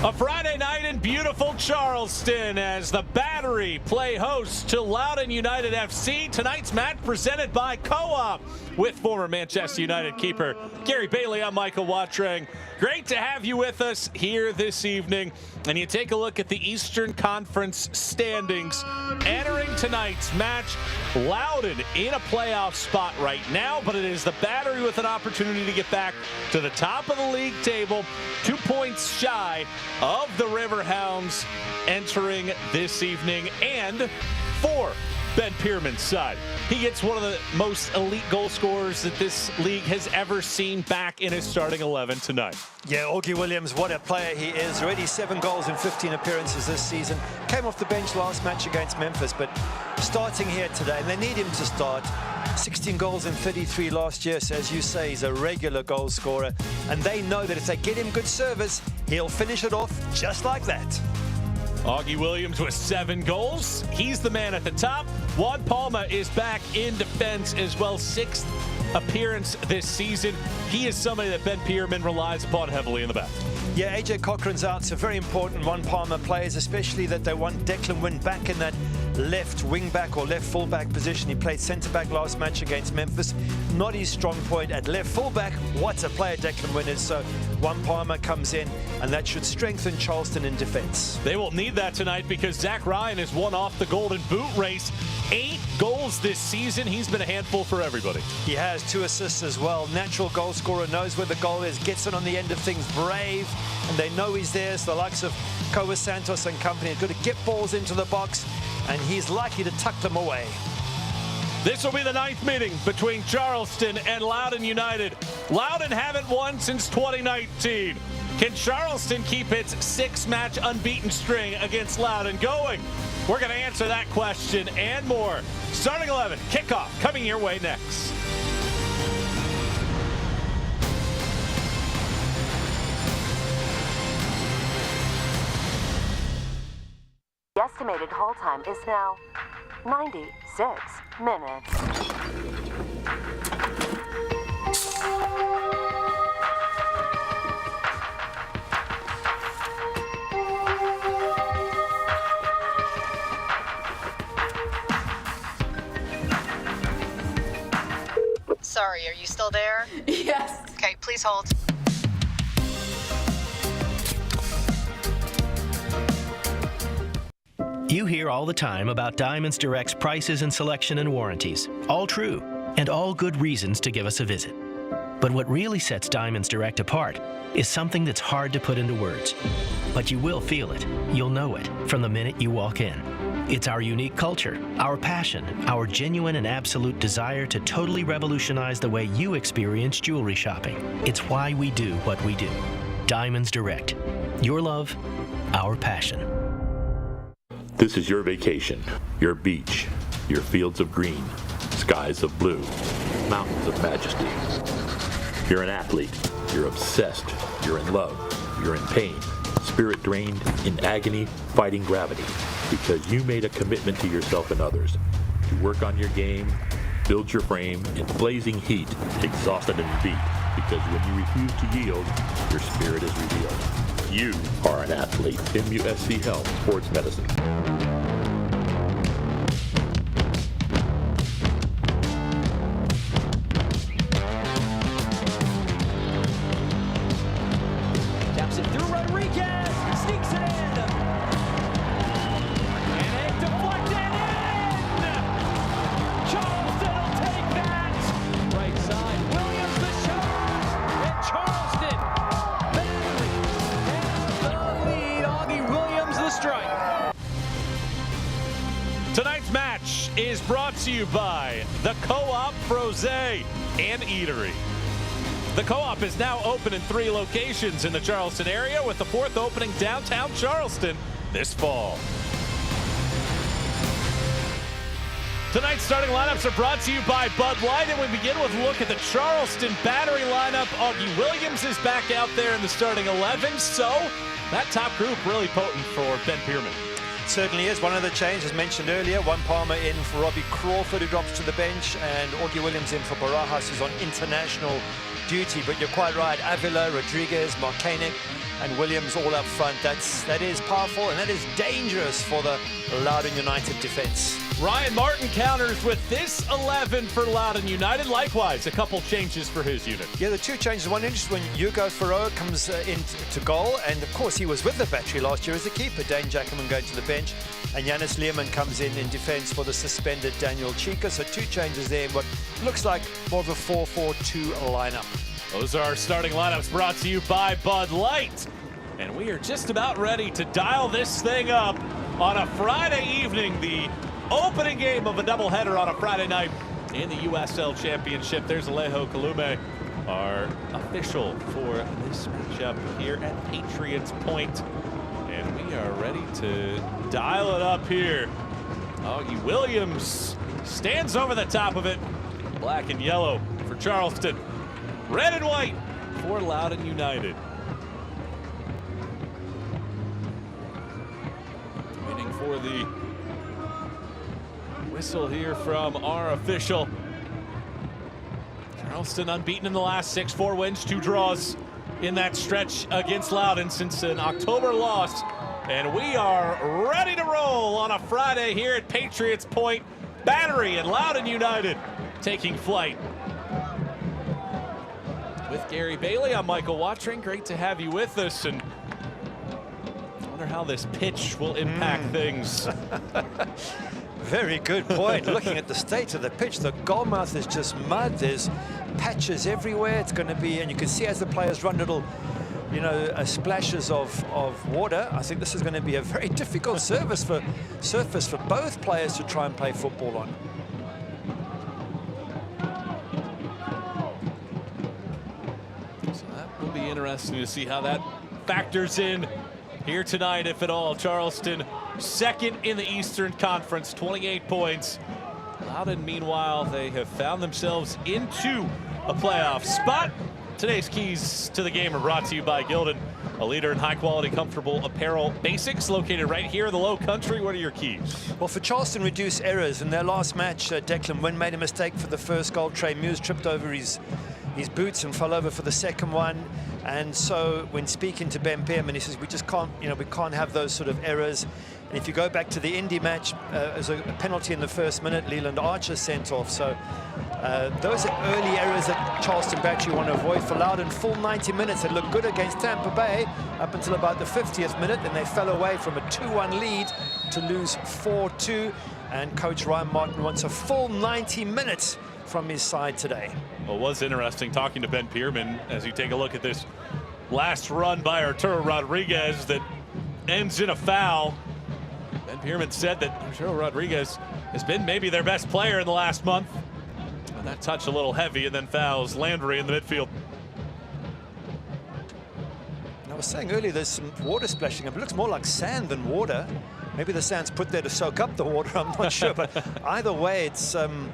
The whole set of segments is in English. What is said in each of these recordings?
A Friday night in beautiful Charleston as the Battery play host to Loudoun United FC. Tonight's match presented by Co-op with former Manchester United keeper Gary Bailey. I'm Michael Watrang. Great to have you with us here this evening. And you take a look at the Eastern Conference standings. Entering tonight's match, Loudoun in a playoff spot right now, but it is the Battery with an opportunity to get back to the top of the league table, 2 points shy of the Riverhounds entering this evening. And for Ben Pierman's side, he gets one of the most elite goal scorers that this league has ever seen back in his starting 11 tonight. Yeah, Augie Williams, what a player he is. Already 7 goals in 15 appearances this season. Came off the bench last match against Memphis, but starting here today, and they need him to start. 16 goals in 33 last year, so as you say, he's a regular goal scorer. And they know that if they get him good service, he'll finish it off just like that. Augie Williams with 7 goals. He's the man at the top. Juan Palma is back in defense as well. 6th appearance this season. He is somebody that Ben Pierman relies upon heavily in the back. Yeah, AJ Cochran's out, so very important Juan Palma players, especially that they want Declan Wynn back in that left wing back or left full back position. He played centre back last match against Memphis. Not his strong point at left full back. What a player Declan Wynn is. So Juan Palma comes in, and that should strengthen Charleston in defense. They will need that tonight because Zach Ryan has won off the Golden Boot race. 8 goals this season. He's been a handful for everybody. He has 2 assists as well. Natural goal scorer, knows where the goal is, gets it on the end of things, brave, and they know he's there. So the likes of Koa Santos and company are going to get balls into the box, and he's likely to tuck them away. This will be the 9th meeting between Charleston and Loudoun United. Loudoun haven't won since 2019. Can Charleston keep its 6-match unbeaten string against Loudoun going? We're going to answer that question and more. Starting 11, kickoff, coming your way next. The estimated hold time is now 96 minutes. Sorry, are you still there? Yes. Okay, please hold. You hear all the time about Diamonds Direct's prices and selection and warranties. All true, and all good reasons to give us a visit. But what really sets Diamonds Direct apart is something that's hard to put into words. But you will feel it. You'll know it from the minute you walk in. It's our unique culture, our passion, our genuine and absolute desire to totally revolutionize the way you experience jewelry shopping. It's why we do what we do. Diamonds Direct. Your love, our passion. This is your vacation, your beach, your fields of green, skies of blue, mountains of majesty. You're an athlete. You're obsessed. You're in love. You're in pain. Spirit drained, in agony, fighting gravity. Because you made a commitment to yourself and others. You work on your game, build your frame in blazing heat, exhausted and beat. Because when you refuse to yield, your spirit is revealed. You are an athlete. MUSC Health Sports Medicine. Taps it through Rodriguez, sneaks it in. And a deflected in! Charleston will take that! Right side, Williams the shot! And Charleston, Battery has the lead. Augie Williams the strike. Tonight's match is brought to you by the Co-op Frosé and Eatery. The Co-op is now open in 3 locations in the Charleston area, with the 4th opening downtown Charleston this fall. Tonight's starting lineups are brought to you by Bud Light, and we begin with a look at the Charleston Battery lineup. Augie Williams is back out there in the starting 11, so that top group really potent for Ben Pierman. Certainly is. One of the changes, as mentioned earlier, Juan Palma in for Robbie Crawford, who drops to the bench, and Augie Williams in for Barajas, who's on international duty. But you're quite right, Avila, Rodriguez, Marcanic, and Williams all up front. That is powerful, and that is dangerous for the Loudoun United defense. Ryan Martin counters with this 11 for Loudoun United. Likewise, a couple changes for his unit. Yeah, the two changes. One interesting when Hugo Ferreira comes into goal, and of course he was with the Battery last year as a keeper. Dane Jackerman going to the bench, and Yanis Lehmann comes in defence for the suspended Daniel Chica. So two changes there in what looks like more of a 4-4-2 lineup. Those are our starting lineups brought to you by Bud Light. And we are just about ready to dial this thing up on a Friday evening, the opening game of a doubleheader on a Friday night in the USL Championship. There's Alejo Kalume, our official for this matchup here at Patriots Point. And we are ready to dial it up here. Augie Williams stands over the top of it. Black and yellow for Charleston. Red and white for Loudoun United. Waiting for the whistle here from our official. Charleston unbeaten in the last 6, 4 wins, 2 draws in that stretch against Loudoun since an October loss. And we are ready to roll on a Friday here at Patriots Point. Battery and Loudoun United taking flight. With Gary Bailey, I'm Michael Watring. Great to have you with us, and I wonder how this pitch will impact things. Very good point. Looking at the state of the pitch, the goalmouth is just mud. There's patches everywhere. It's going to be, and you can see as the players run little, you know, splashes of water. I think this is going to be a very difficult surface for both players to try and play football on. So that will be interesting to see how that factors in here tonight, if at all. Charleston second in the Eastern Conference, 28 points. Loudoun, meanwhile, they have found themselves into a playoff spot. Today's keys to the game are brought to you by Gildan, a leader in high-quality, comfortable apparel basics, located right here in the Low Country. What are your keys? Well, for Charleston, reduce errors. In their last match, Declan Wynn made a mistake for the first goal. Trey Muse tripped over his boots and fell over for the second one. And so when speaking to Ben Pearman, he says, we just can't, you know, we can't have those sort of errors. And if you go back to the Indy match, there's a penalty in the first minute, Leland Archer sent off. So those are early errors that Charleston Battery want to avoid. For Loudoun, full 90 minutes. They looked good against Tampa Bay up until about the 50th minute. Then they fell away from a 2-1 lead to lose 4-2. And coach Ryan Martin wants a full 90 minutes from his side today. Well, it was interesting talking to Ben Pearman as you take a look at this last run by Arturo Rodriguez that ends in a foul. Ben Pearman said that Arturo Rodriguez has been maybe their best player in the last month. And that touch a little heavy, and then fouls Landry in the midfield. I was saying earlier there's some water splashing up. It looks more like sand than water. Maybe the sand's put there to soak up the water, I'm not sure. But either way, it's an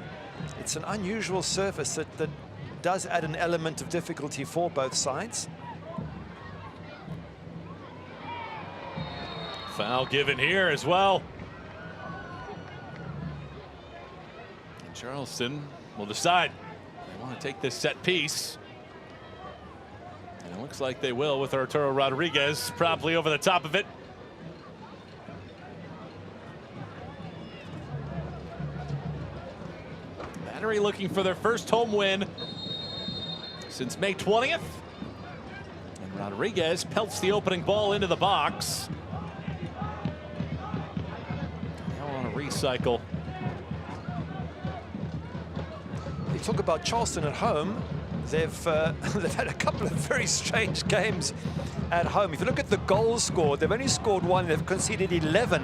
unusual surface that does add an element of difficulty for both sides. Foul given here as well. And Charleston will decide they want to take this set piece. And it looks like they will, with Arturo Rodriguez promptly over the top of it. Battery looking for their first home win since May 20th. And Rodriguez pelts the opening ball into the box. Now on a recycle. You talk about Charleston at home. They've had a couple of very strange games at home. If you look at the goals scored, they've only scored 1. They've conceded 11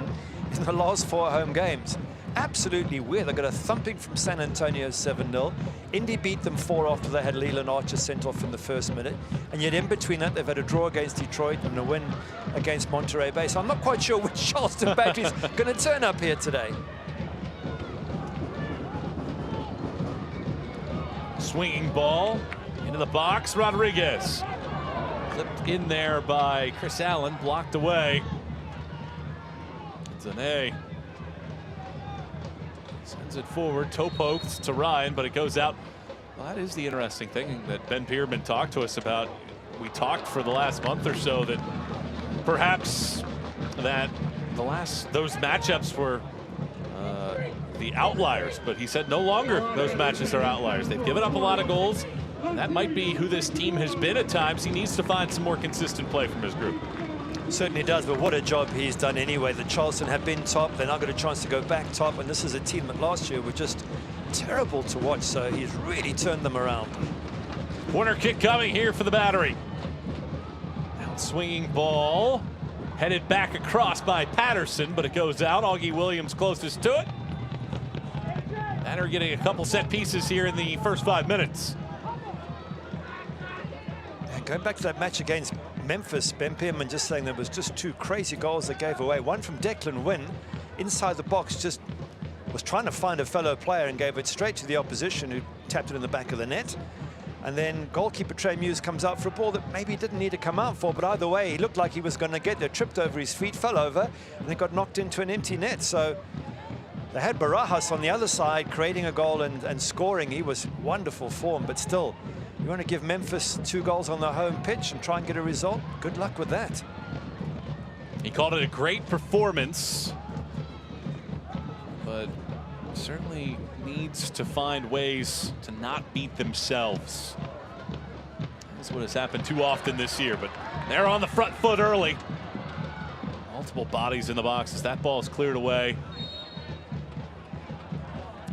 in the last 4 home games. Absolutely weird. They got a thumping from San Antonio 7-0. Indy beat them 4 after they had Leland Archer sent off in the first minute. And yet in between that, they've had a draw against Detroit and a win against Monterey Bay. So I'm not quite sure which Charleston Battery is going to turn up here today. Swinging ball into the box. Rodriguez clipped in there by Chris Allen, blocked away. Zane sends it forward, toe pokes to Ryan, but it goes out. Well, that is the interesting thing that Ben Pearman talked to us about. we talked for the last month or so that perhaps that those matchups were the outliers, but he said no longer those matches are outliers. They've given up a lot of goals. That might be who this team has been at times. He needs to find some more consistent play from his group. Certainly does, but what a job he's done anyway. The Charleston have been top. They're now got a chance to go back top, and this is a team that last year were just terrible to watch, so he's really turned them around. Corner kick coming here for the Battery. Out swinging ball, headed back across by Patterson, but it goes out. Augie Williams closest to it. Battery getting a couple set pieces here in the first 5 minutes. And going back to that match against Memphis, Ben Pearman just saying there was just 2 crazy goals they gave away. One from Declan Wynn, inside the box, just was trying to find a fellow player and gave it straight to the opposition, who tapped it in the back of the net. And then goalkeeper Trey Muse comes out for a ball that maybe he didn't need to come out for, but either way, he looked like he was going to get there, tripped over his feet, fell over, and then got knocked into an empty net. So they had Barajas on the other side creating a goal and scoring. He was wonderful form, but still, you want to give Memphis 2 goals on their home pitch and try and get a result? Good luck with that. He called it a great performance, but certainly needs to find ways to not beat themselves. That's what has happened too often this year, but they're on the front foot early. Multiple bodies in the box as that ball is cleared away.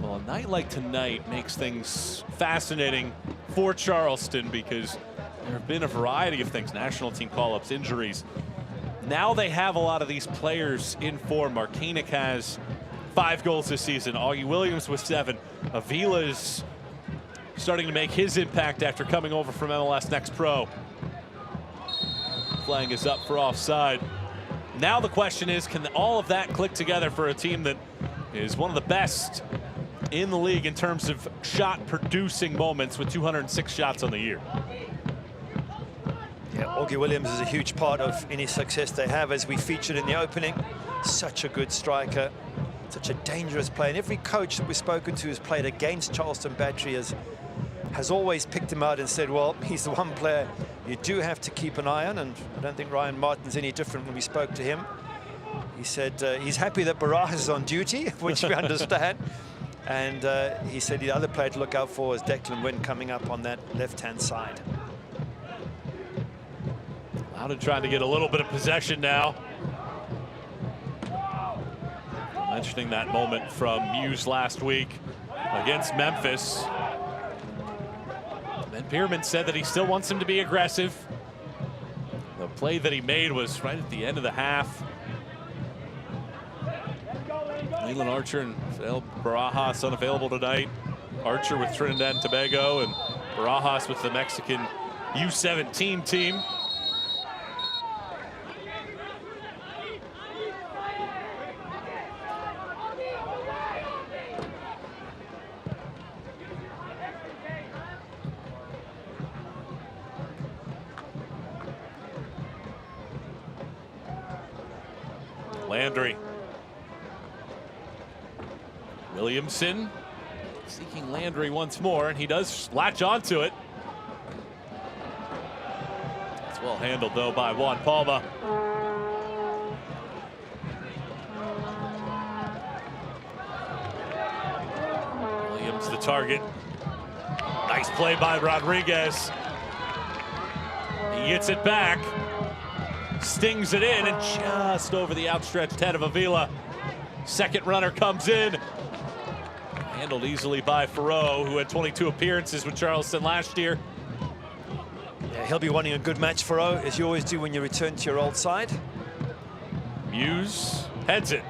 Well, a night like tonight makes things fascinating for Charleston because there have been a variety of things, national team call-ups, injuries. Now they have a lot of these players in form. Marcanic has 5 goals this season. Augie Williams with 7. Avila is starting to make his impact after coming over from MLS Next Pro. Flag is up for offside. Now the question is, can all of that click together for a team that is one of the best in the league in terms of shot producing moments with 206 shots on the year? Yeah, Augie Williams is a huge part of any success they have, as we featured in the opening. Such a good striker, such a dangerous player. And every coach that we've spoken to who's played against Charleston Battery has always picked him out and said, well, he's the one player you do have to keep an eye on. And I don't think Ryan Martin's any different when we spoke to him. He said he's happy that Barajas is on duty, which we understand. And he said the other player to look out for is Declan Wynn coming up on that left-hand side. Loudoun trying to get a little bit of possession now. Mentioning that moment from Muse last week against Memphis. Ben Pearman said that he still wants him to be aggressive. The play that he made was right at the end of the half. Leland Archer and Barajas unavailable tonight. Archer with Trinidad and Tobago and Barajas with the Mexican U17 team. Landry. Williamson seeking Landry once more, and he does latch onto it. It's well handled, though, by Juan Palma. Williams the target. Nice play by Rodriguez. He gets it back. Stings it in, and just over the outstretched head of Avila. Second runner comes in. Handled easily by Farrow, who had 22 appearances with Charleston last year. Yeah, he'll be wanting a good match, Farrow, as you always do when you return to your old side. Muse heads it.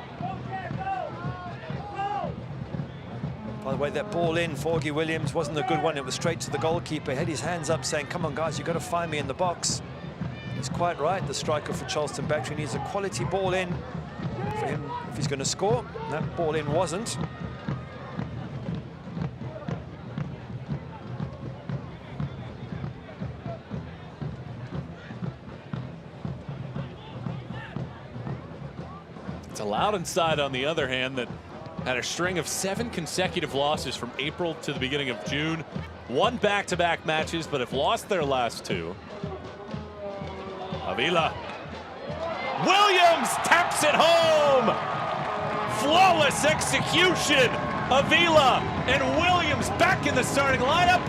By the way, that ball in for Augie Williams wasn't a good one. It was straight to the goalkeeper. He had his hands up saying, come on, guys, you've got to find me in the box. He's quite right. The striker for Charleston Battery needs a quality ball in for him if he's going to score. That ball in wasn't. It's a Loudoun side, on the other hand, that had a string of 7 consecutive losses from April to the beginning of June. Won back-to-back matches, but have lost their last 2. Avila. Williams taps it home. Flawless execution. Avila and Williams back in the starting lineup.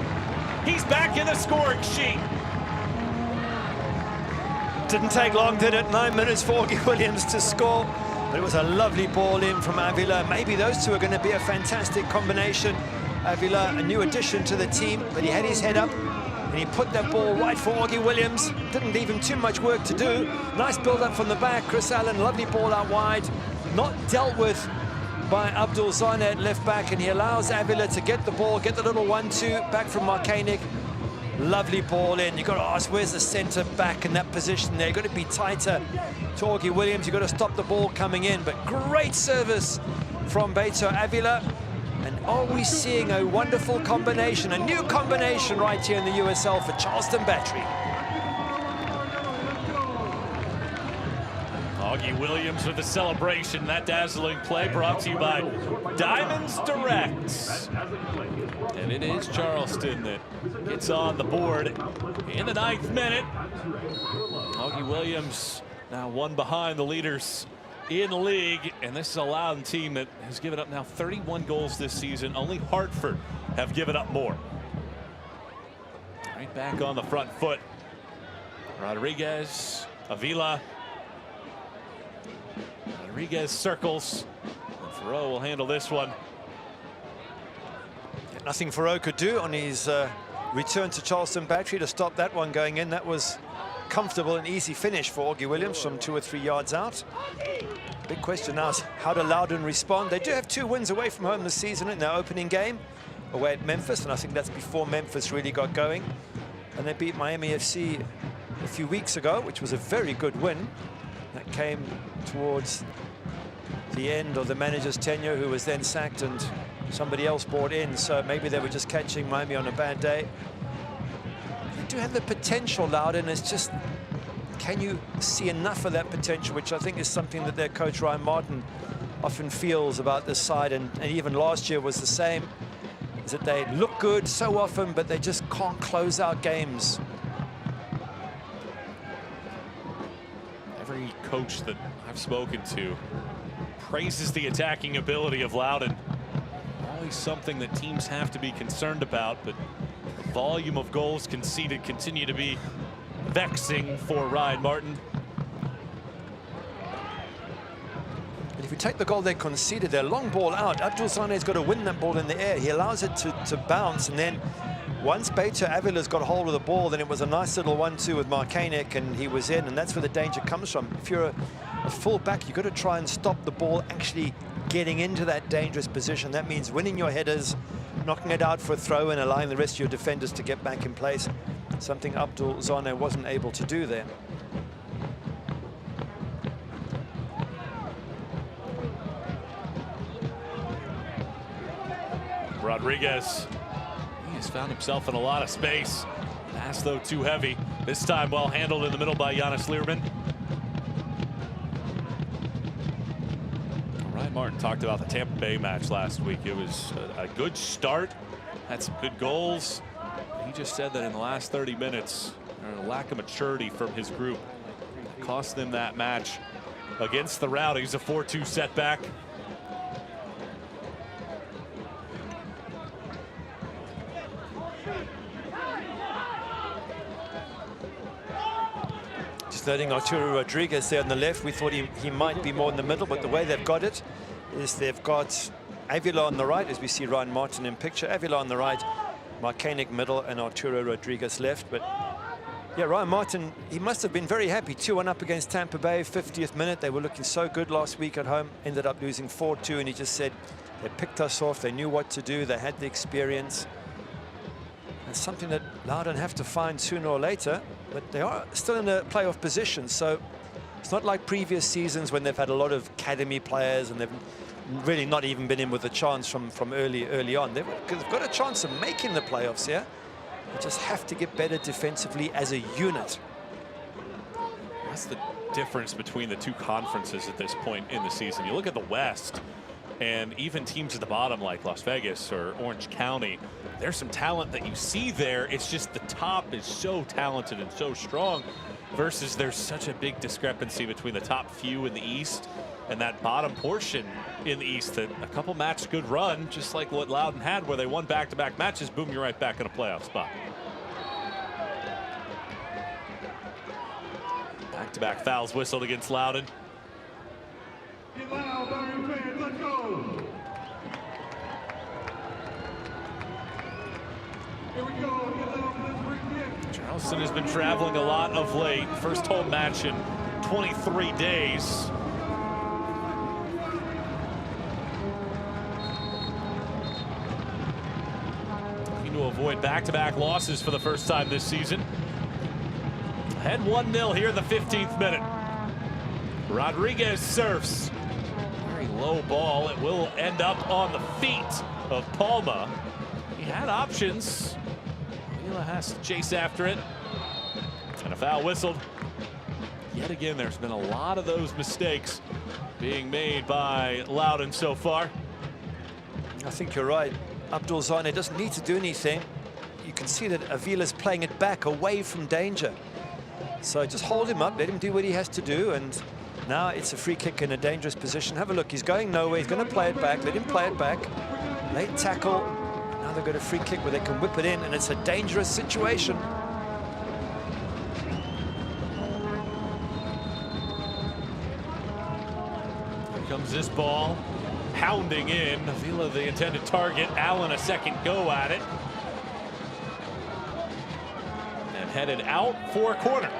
He's back in the scoring sheet. Didn't take long, did it? 9 minutes for Augie Williams to score. But it was a lovely ball in from Avila. Maybe those two are going to be a fantastic combination. Avila, a new addition to the team, but he had his head up and he put that ball right for Augie Williams. Didn't leave him too much work to do. Nice build-up from the back. Chris Allen, lovely ball out wide. Not dealt with by Abdul Zane at left back, and he allows Avila to get the ball, get the little 1-2 back from Marcanic. Lovely ball in. You've got to ask, where's the centre back in that position there? You've got to be tighter to Augie Williams. You've got to stop the ball coming in, but great service from Beto Avila. And are we seeing a wonderful combination, a new combination right here in the USL for Charleston Battery? Augie Williams with the celebration. That dazzling play brought to you by Diamonds Direct. And it is Charleston that gets on the board in the 9th minute. Augie Williams now one behind the leaders in the league, and this is a Loudoun team that has given up now 31 goals this season. Only Hartford have given up more. Right back on the front foot. Rodriguez, Avila. Rodriguez circles. And Farrow will handle this one. Nothing Farrow could do on his return to Charleston Battery to stop that one going in. That was comfortable and easy finish for Augie Williams from 2 or 3 yards out. Big question now is how do Loudoun respond? They do have 2 wins away from home this season in their opening game away at Memphis, and I think that's before Memphis really got going. And they beat Miami FC a few weeks ago, which was a very good win. That came towards the end of the manager's tenure, who was then sacked and somebody else brought in. So maybe they were just catching Miami on a bad day. They do have the potential, Loudoun. It's just, can you see enough of that potential, which I think is something that their coach Ryan Martin often feels about this side, and even last year was the same, is that they look good so often, but they just can't close out games. Every coach that I've spoken to praises the attacking ability of Loudoun. Always something that teams have to be concerned about, but the volume of goals conceded continue to be vexing for Ryan Martin. And if you take the goal they conceded, their long ball out, Abdul Zane's got to win that ball in the air. He allows it to bounce, and then once Beto Avila's got a hold of the ball, then it was a nice little 1-2 with Marcanic, and he was in, and that's where the danger comes from. If you're a full-back, you've got to try and stop the ball actually getting into that dangerous position. That means winning your headers, knocking it out for a throw, and allowing the rest of your defenders to get back in place. Something Abdul Zane wasn't able to do there. Rodriguez, he has found himself in a lot of space. Pass, though, too heavy. This time well handled in the middle by Giannis Learman. Ryan Martin talked about the Tampa Bay match last week. It was a good start, had some good goals. He just said that in the last 30 minutes, a lack of maturity from his group cost them that match against the Rowdies, a 4-2 setback. Just letting Arturo Rodriguez there on the left. We thought he might be more in the middle, but the way they've got it is they've got Avila on the right, as we see Ryan Martin in picture. Avila on the right, Marcanic middle, and Arturo Rodriguez left. But yeah, Ryan Martin, he must have been very happy. 2-1 up against Tampa Bay, 50th minute. They were looking so good last week at home, ended up losing 4-2, and he just said they picked us off, they knew what to do, they had the experience. It's something that Loudoun have to find sooner or later, but they are still in a playoff position, so it's not like previous seasons when they've had a lot of academy players and they've really not even been in with a chance from early on. They've got a chance of making the playoffs here. They just have to get better defensively as a unit. That's the difference between the two conferences at this point in the season. You look at the West, and even teams at the bottom like Las Vegas or Orange County, there's some talent that you see there. It's just the top is so talented and so strong. versus there's such a big discrepancy between the top few in the East and that bottom portion in the East, that a couple match good run, just like what Loudoun had where they won back-to-back matches, boom, you're right back in a playoff spot. Back-to-back fouls whistled against Loudoun. Let's go. Here we go. Charleston has been traveling a lot of late. First home match in 23 days. Looking to avoid back-to-back losses for the first time this season. Ahead 1-0 here in the 15th minute. Rodriguez surfs. Very low ball. It will end up on the feet of Palma. He had options. Avila has to chase after it. And a foul whistled. Yet again, there's been a lot of those mistakes being made by Loudoun so far. I think you're right. Abdul Zane doesn't need to do anything. You can see that Avila's playing it back away from danger. So just hold him up, let him do what he has to do, and now it's a free kick in a dangerous position. Have a look, he's going nowhere, he's going to play it back, let him play it back. Late tackle, now they've got a free kick where they can whip it in, and it's a dangerous situation. Here comes this ball, pounding in. Avila the intended target, Allen a second go at it. And headed out for a corner.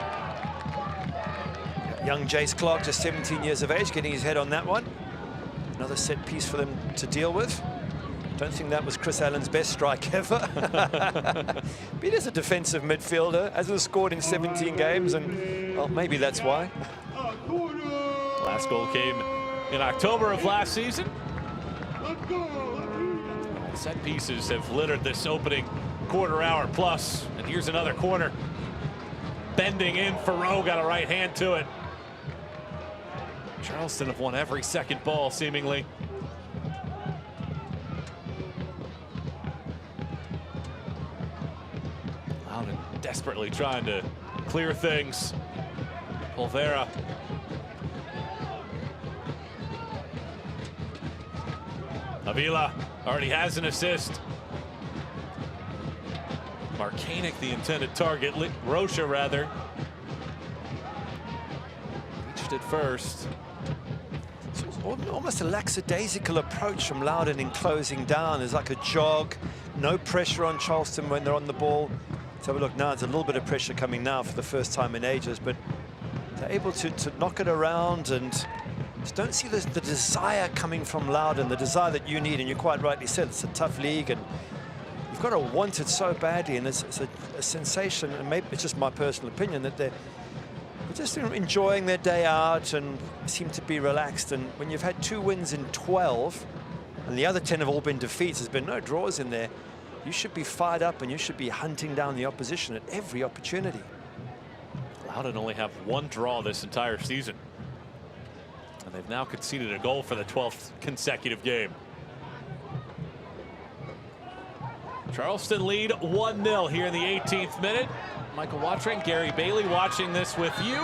Young Jace Clark, just 17 years of age, getting his head on that one. Another set piece for them to deal with. Don't think that was Chris Allen's best strike ever. But he is a defensive midfielder, hasn't scored in 17 games, and well, maybe that's why. Last goal came in October of last season. Set pieces have littered this opening quarter hour plus, and here's another corner. Bending in, Farrow got a right hand to it. Charleston have won every second ball, seemingly. Loudoun desperately trying to clear things. Olvera. Avila already has an assist. Marcanic, the intended target, Rocha rather. Reached it first. So it's almost a lackadaisical approach from Loudoun in closing down. There's like a jog, no pressure on Charleston when they're on the ball. Let's have a look now. There's a little bit of pressure coming now for the first time in ages, but they're able to knock it around, and just don't see the desire coming from Loudoun, the desire that you need, and you quite rightly said it's a tough league, and you've got to want it so badly, and it's a sensation, and maybe it's just my personal opinion, that they're just enjoying their day out and seem to be relaxed. And when you've had 2 wins in 12, and the other 10 have all been defeats, there's been no draws in there, you should be fired up and you should be hunting down the opposition at every opportunity. Loudoun only have 1 draw this entire season, and they've now conceded a goal for the 12th consecutive game. Charleston lead 1-0 here in the 18th minute. Michael Watring, Gary Bailey watching this with you.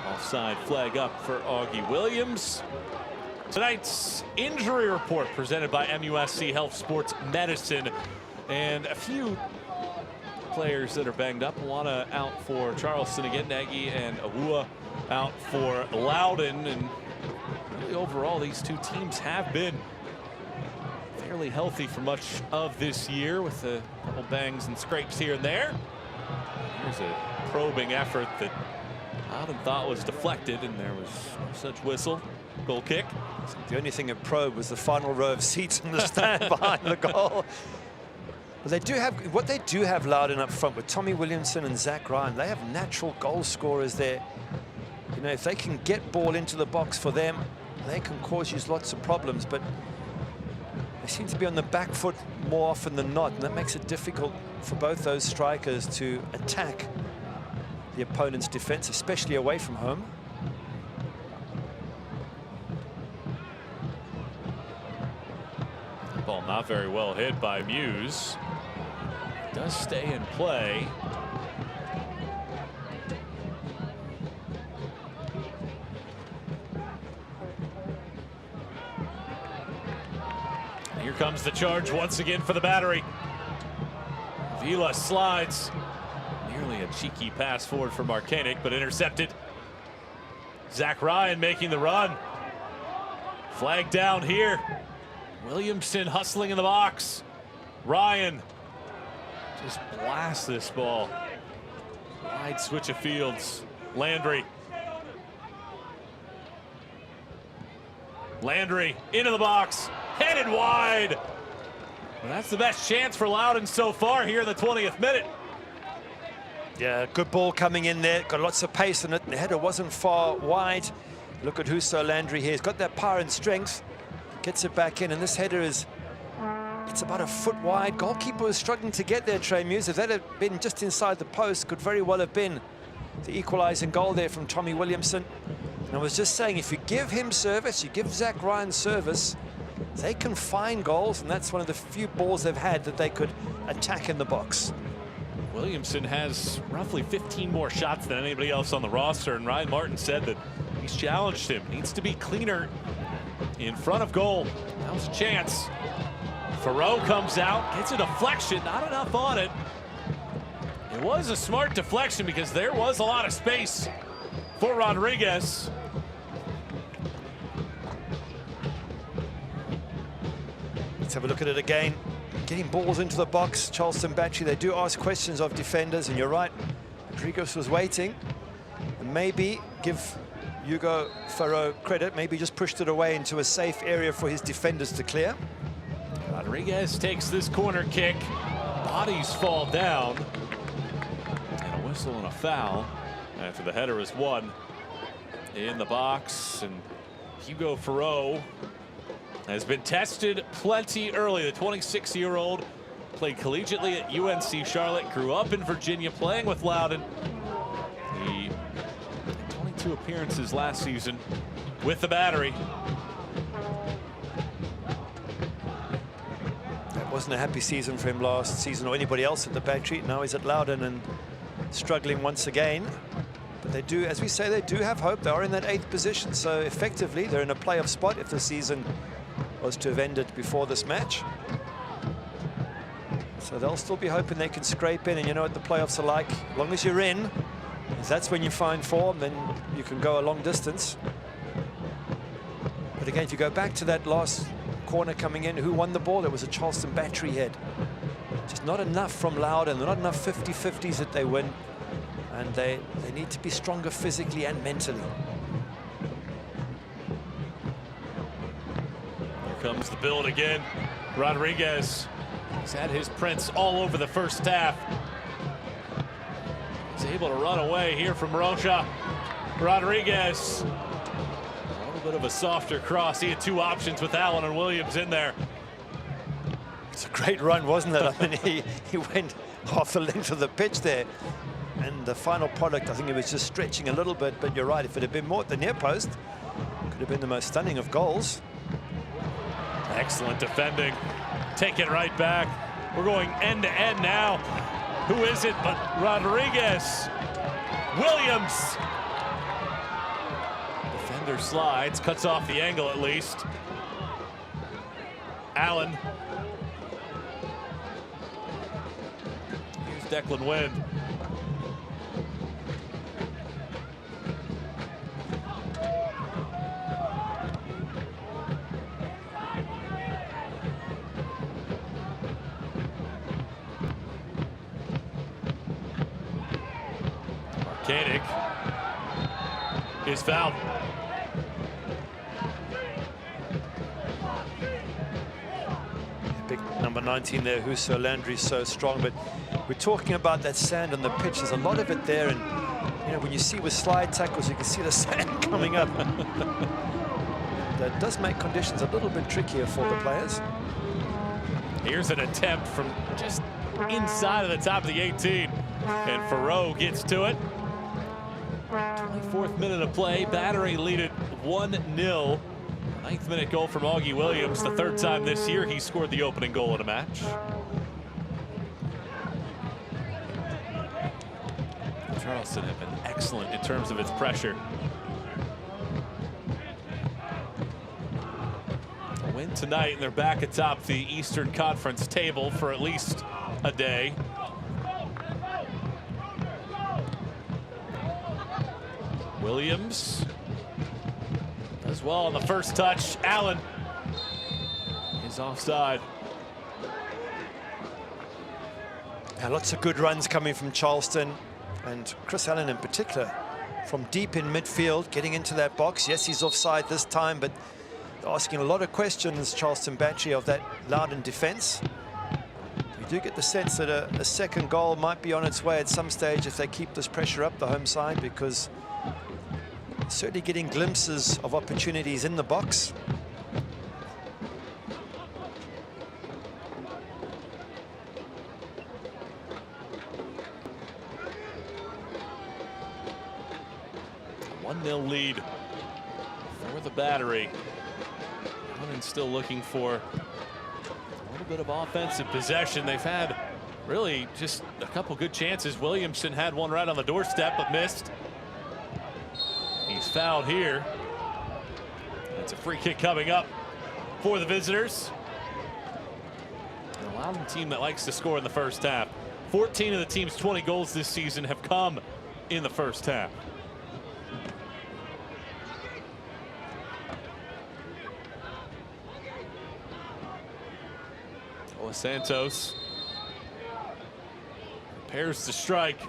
Offside flag up for Augie Williams. Tonight's injury report presented by MUSC Health Sports Medicine. And a few players that are banged up. Moana out for Charleston again. Nagy and Awua out for Loudoun. And really overall, these two teams have been fairly healthy for much of this year, with a couple bangs and scrapes here and there. Here's a probing effort that Loudoun thought was deflected, and there was no such whistle. Goal kick. The only thing that probed was the final row of seats in the stand behind the goal. But they do have, what they do have Loudoun up front with Tommy Williamson and Zach Ryan, they have natural goal scorers there. You know, if they can get ball into the box for them, they can cause you lots of problems, but they seem to be on the back foot more often than not, and that makes it difficult for both those strikers to attack the opponent's defense, especially away from home. The ball not very well hit by Muse. Does stay in play. Here comes the charge once again for the Battery. Vila slides. Nearly a cheeky pass forward for Marcanic, but intercepted. Zach Ryan making the run. Flag down here. Williamson hustling in the box. Ryan just blasts this ball. Wide switch of fields. Landry. Landry into the box. Headed wide. Well, that's the best chance for Loudoun so far here in the 20th minute. Yeah, good ball coming in there. Got lots of pace in it. The header wasn't far wide. Look at Husso Landry here. He's got that power and strength. Gets it back in, and this header is, it's about a foot wide. Goalkeeper was struggling to get there, Trey Muse. If that had been just inside the post, could very well have been the equalizing goal there from Tommy Williamson. And I was just saying, if you give him service, you give Zach Ryan service, they can find goals, and that's one of the few balls they've had that they could attack in the box. Williamson has roughly 15 more shots than anybody else on the roster, and Ryan Martin said that he's challenged him. Needs to be cleaner in front of goal. That was a chance. Farrow comes out, gets a deflection, not enough on it. It was a smart deflection because there was a lot of space for Rodriguez. Let's have a look at it again. Getting balls into the box. Charleston Battery, they do ask questions of defenders, and you're right. Rodriguez was waiting. And maybe give Hugo Farrow credit, maybe just pushed it away into a safe area for his defenders to clear. Rodriguez takes this corner kick. Bodies fall down. And a whistle and a foul after the header is won in the box. And Hugo Farrow has been tested plenty early. The 26-year-old played collegiately at UNC Charlotte, grew up in Virginia, playing with Loudoun. He had 22 appearances last season with the Battery. That wasn't a happy season for him last season or anybody else at the Battery. Now he's at Loudoun and struggling once again. But they do, as we say, they do have hope. They are in that 8th position, so effectively they're in a playoff spot if the season was to have ended before this match. So they'll still be hoping they can scrape in, and you know what the playoffs are like. As long as you're in, if that's when you find form, then you can go a long distance. But again, if you go back to that last corner coming in, who won the ball? It was a Charleston Battery head. Just not enough from Loudoun. They're not enough 50-50s that they win, and they need to be stronger physically and mentally. Comes the build again. Rodriguez, he's had his prints all over the first half. He's able to run away here from Rocha. Rodriguez, a little bit of a softer cross. He had 2 options with Allen and Williams in there. It's a great run, wasn't it? I mean, he went off the length of the pitch there. And the final product, I think it was just stretching a little bit, but you're right, if it had been more at the near post, it could have been the most stunning of goals. Excellent defending. Take it right back. We're going end to end now. Who is it but Rodriguez? Williams. Defender slides, cuts off the angle at least. Allen. Here's Declan Wynn. Marcanic is fouled. Big number 19 there, Husso Landry, so strong, but we're talking about that sand on the pitch. There's a lot of it there, and you know, when you see with slide tackles, you can see the sand coming up. That does make conditions a little bit trickier for the players. Here's an attempt from just inside of the top of the 18, and Farrow gets to it. 24th minute of play, Battery lead it 1-0. 9th minute goal from Augie Williams, the 3rd time this year he scored the opening goal in a match. Charleston have been excellent in terms of its pressure. win tonight, and they're back atop the Eastern Conference table for at least a day. Williams as well on the first touch. Allen is offside. And lots of good runs coming from Charleston, and Chris Allen in particular, from deep in midfield, getting into that box. Yes, he's offside this time, but asking a lot of questions, Charleston Battery, of that Loudoun defense. We do get the sense that a second goal might be on its way at some stage if they keep this pressure up, the home side, because certainly getting glimpses of opportunities in the box. A 1-0 lead for the Battery. Loudoun still looking for a little bit of offensive possession. They've had really just a couple good chances. Williamson had one right on the doorstep but missed. He's fouled here. It's a free kick coming up for the visitors. A Loudoun team that likes to score in the first half. 14 of the team's 20 goals this season have come in the first half. Santos prepares to strike.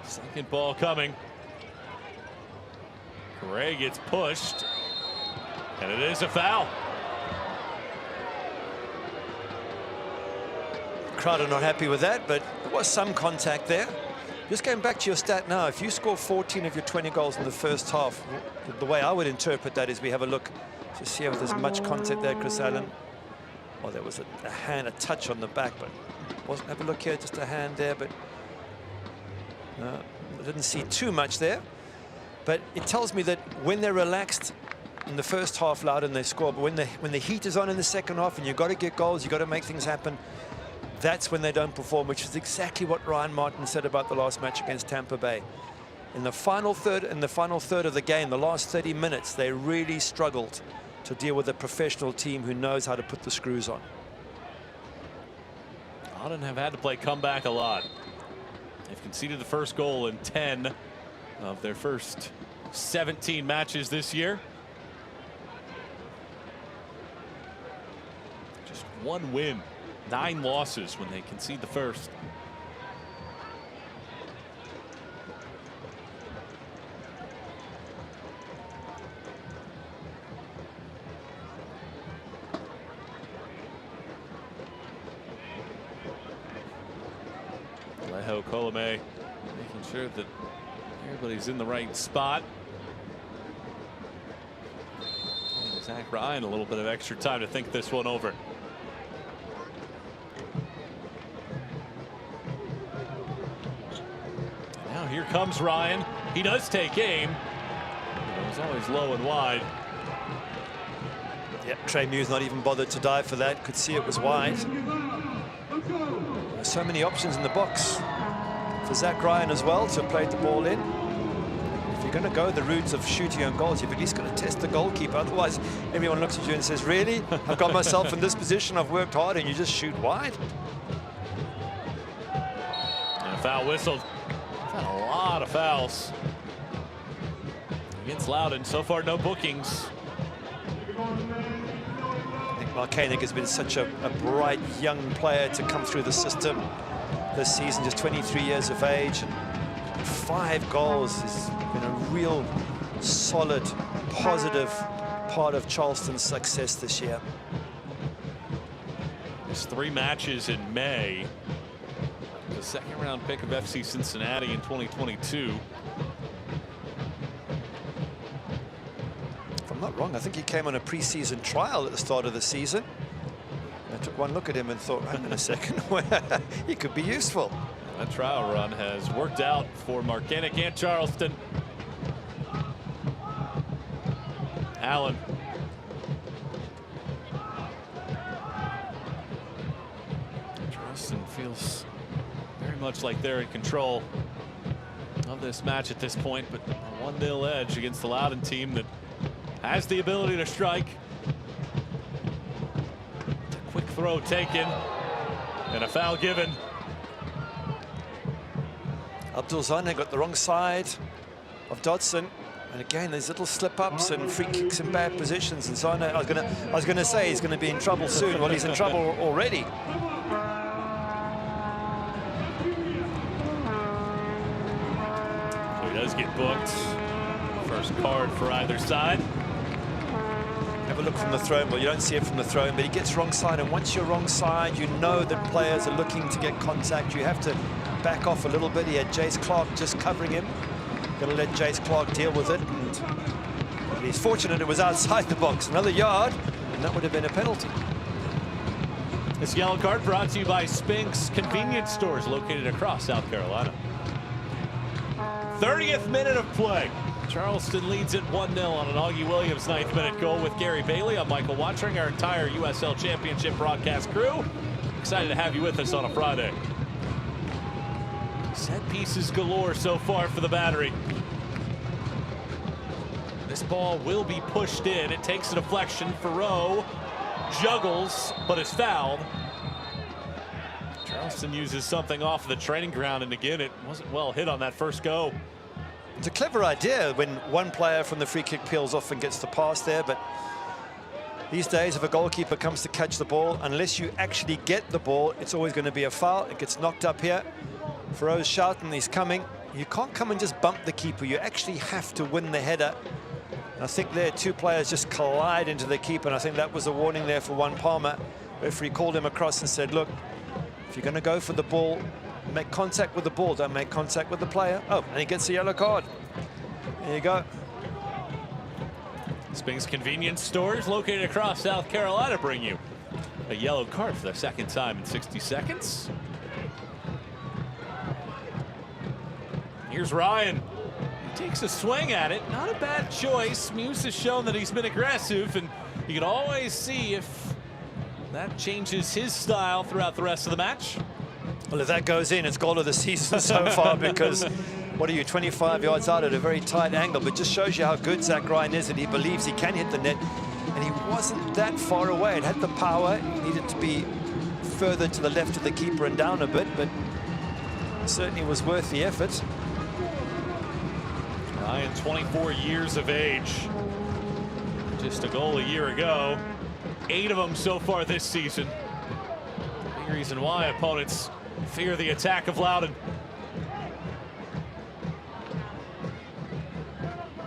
Second ball coming. Gray gets pushed, and it is a foul. Crowd are not happy with that, but there was some contact there. Just going back to your stat now, if you score 14 of your 20 goals in the first half, the way I would interpret that is we have a look to see if there's much contact there, Chris Allen. Well, there was a hand, a touch on the back, but wasn't. Have a look here, just a hand there, but no, I didn't see too much there. But it tells me that when they're relaxed in the first half, Loudoun, they score. But when the heat is on in the second half, and you've got to get goals, you've got to make things happen, that's when they don't perform, which is exactly what Ryan Martin said about the last match against Tampa Bay. In the final third of the game, the last 30 minutes, they really struggled to deal with a professional team who knows how to put the screws on. Loudoun have had to play comeback a lot. They've conceded the first goal in 10 of their first 17 matches this year. Just one win, 9 losses when they concede the first. Colome making sure that everybody's in the right spot. And Zach Ryan a little bit of extra time to think this one over. Now here comes Ryan. He does take aim. It was always low and wide. Yep, Trey Mew's not even bothered to dive for that. Could see it was wide. There's so many options in the box for Zach Ryan as well to play the ball in. If you're going to go the route of shooting on goals, you've at least got to test the goalkeeper. Otherwise, everyone looks at you and says, really? I've got myself in this position, I've worked hard, and you just shoot wide? And a foul whistled. We've had a lot of fouls against Loudoun. So far, no bookings. I think Marcanic has been such a bright young player to come through the system this season, just 23 years of age, and 5 goals. Has been a real solid, positive part of Charleston's success this year. There's 3 matches in May. The second round pick of FC Cincinnati in 2022. If I'm not wrong, I think he came on a preseason trial at the start of the season. I took one look at him and thought, hang on a second, he could be useful. That trial run has worked out for Marcanic and Charleston. Allen. Charleston feels very much like they're in control of this match at this point, but a 1-0 edge against the Loudoun team that has the ability to strike. A quick throw taken and a foul given. Abdul Zane got the wrong side of Dodson. And again, there's little slip-ups and free kicks in bad positions. And Zane, I was gonna say he's gonna be in trouble soon. Well, he's in trouble already. So he does get booked. First card for either side. Have a look from the throne. Well, you don't see it from the throne, but he gets wrong side. And once you're wrong side, you know that players are looking to get contact. You have to back off a little bit. He had Jace Clark just covering him. Got to let Jace Clark deal with it. And he's fortunate it was outside the box. Another yard, and that would have been a penalty. This yellow card brought to you by Spink's Convenience Stores located across South Carolina. 30th minute of play. Charleston leads it 1-0 on an Augie Williams 9th minute goal with Gary Bailey. I'm Michael Watchering, our entire USL Championship broadcast crew. Excited to have you with us on a Friday. Set pieces galore so far for the Battery. This ball will be pushed in. It takes a deflection. Farrow juggles, but is fouled. Charleston uses something off the training ground, and again, it wasn't well hit on that first go. It's a clever idea when one player from the free kick peels off and gets the pass there, but these days, if a goalkeeper comes to catch the ball, unless you actually get the ball, it's always going to be a foul. It gets knocked up here. Farrow's shouting, he's coming. You can't come and just bump the keeper. You actually have to win the header. And I think there two players just collide into the keeper, and I think that was a warning there for Juan Palmer. Referee called him across and said, look, if you're going to go for the ball, make contact with the ball, don't make contact with the player. Oh, and he gets a yellow card. There you go. Spink's Convenience Stores located across South Carolina bring you a yellow card for the second time in 60 seconds. Here's Ryan. He takes a swing at it. Not a bad choice. Muse has shown that he's been aggressive, and you can always see if that changes his style throughout the rest of the match. Well, if that goes in, it's goal of the season so far, because what are you, 25 yards out at a very tight angle, but just shows you how good Zach Ryan is, and he believes he can hit the net, and he wasn't that far away. It had the power. He needed to be further to the left of the keeper and down a bit, but it certainly was worth the effort. Ryan, 24 years of age. Just a goal a year ago. 8 of them so far this season. Big reason why opponents fear the attack of Loudoun.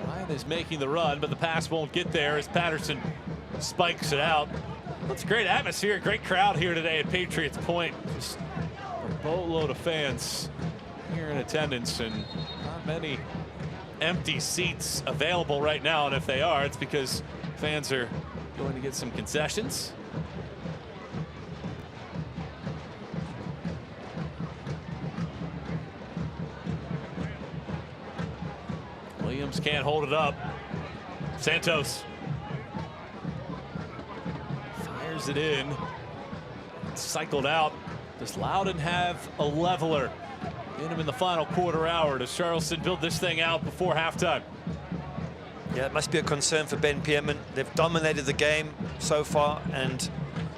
Ryan is making the run, but the pass won't get there as Patterson spikes it out. Well, it's a great atmosphere, great crowd here today at Patriots Point. Just a boatload of fans here in attendance, and not many empty seats available right now, and if they are, it's because fans are going to get some concessions. Williams can't hold it up. Santos fires it in. It's cycled out. Does Loudoun have a leveler? Get him in the final quarter hour. Does Charleston build this thing out before halftime? Yeah, it must be a concern for Ben Pierman. They've dominated the game so far, and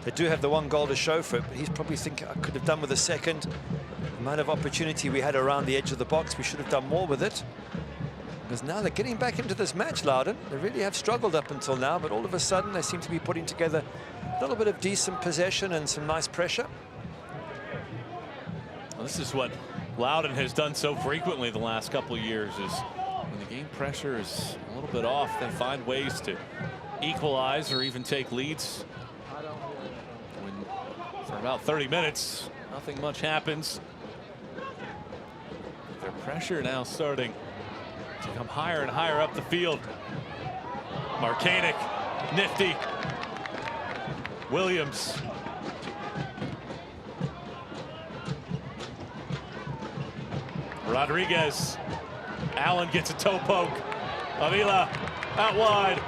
they do have the one goal to show for it, but he's probably thinking, I could have done with a second. The amount of opportunity we had around the edge of the box, we should have done more with it. Because now they're getting back into this match, Loudoun. They really have struggled up until now, but all of a sudden they seem to be putting together a little bit of decent possession and some nice pressure. Well, this is what Loudoun has done so frequently the last couple of years, is when the game pressure is a little bit off, they find ways to equalize or even take leads. When for about 30 minutes, nothing much happens. Their pressure now starting to come higher and higher up the field. Marcanic, nifty. Williams. Rodriguez. Allen gets a toe poke. Avila out wide.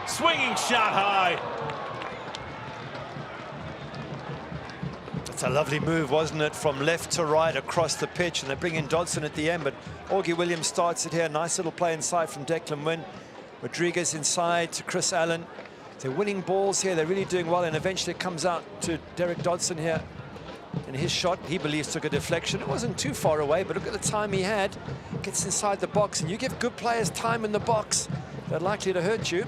Swinging shot high. It's a lovely move, wasn't it? From left to right across the pitch, and they bring in Dodson at the end, but Augie Williams starts it here. Nice little play inside from Declan Wynn. Rodriguez inside to Chris Allen. They're winning balls here. They're really doing well, and eventually it comes out to Derek Dodson here. And his shot, he believes, took a deflection. It wasn't too far away, but look at the time he had. Gets inside the box, and you give good players time in the box, they're likely to hurt you.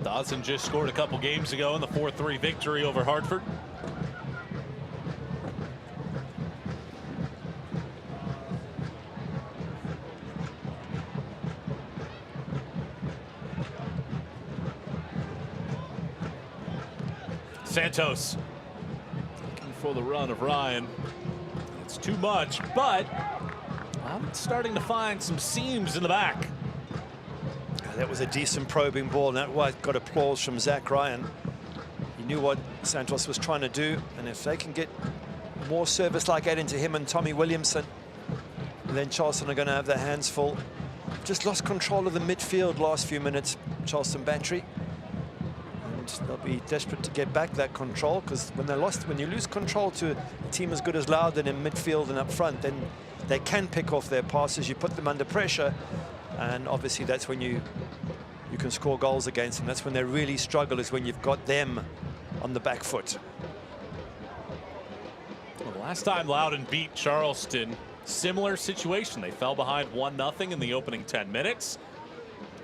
Dodson just scored a couple games ago in the 4-3 victory over Hartford. Santos looking for the run of Ryan. It's too much, but I'm starting to find some seams in the back. That was a decent probing ball, and that got applause from Zach Ryan. He knew what Santos was trying to do, and if they can get more service like that into him and Tommy Williamson, then Charleston are going to have their hands full. Just lost control of the midfield last few minutes, Charleston Battery. They'll be desperate to get back that control, because when you lose control to a team as good as Loudoun in midfield and up front, then they can pick off their passes. You put them under pressure, and obviously that's when you can score goals against them. That's when they really struggle, is when you've got them on the back foot. Well, the last time Loudoun beat Charleston, similar situation. They fell behind 1-0 in the opening 10 minutes.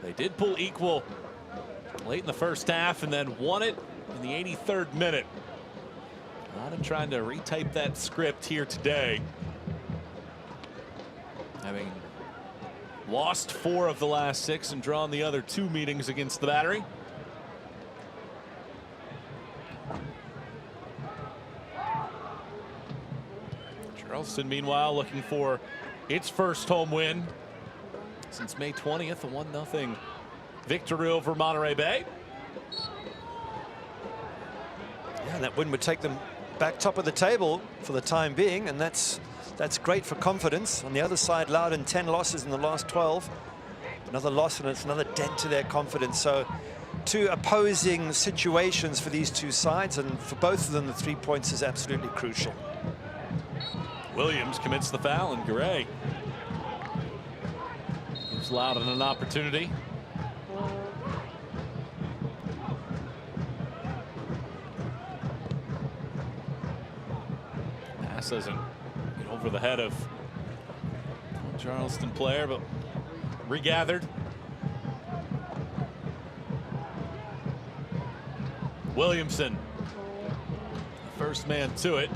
They did pull equal late in the first half and then won it in the 83rd minute. Loudoun trying to retype that script here today, having lost 4 of the last 6 and drawn the other 2 meetings against the Battery. Charleston, meanwhile, looking for its first home win since May 20th, a 1-0 victory over Monterey Bay. Yeah, that win would take them back top of the table for the time being, and that's great for confidence. On the other side, Loudoun 10 losses in the last 12. Another loss, and it's another dent to their confidence. So 2 opposing situations for these 2 sides, and for both of them, the 3 points is absolutely crucial. Williams commits the foul, and Garay gives Loudoun an opportunity. Pass doesn't get over the head of Charleston player, but regathered. Williamson, first man to it,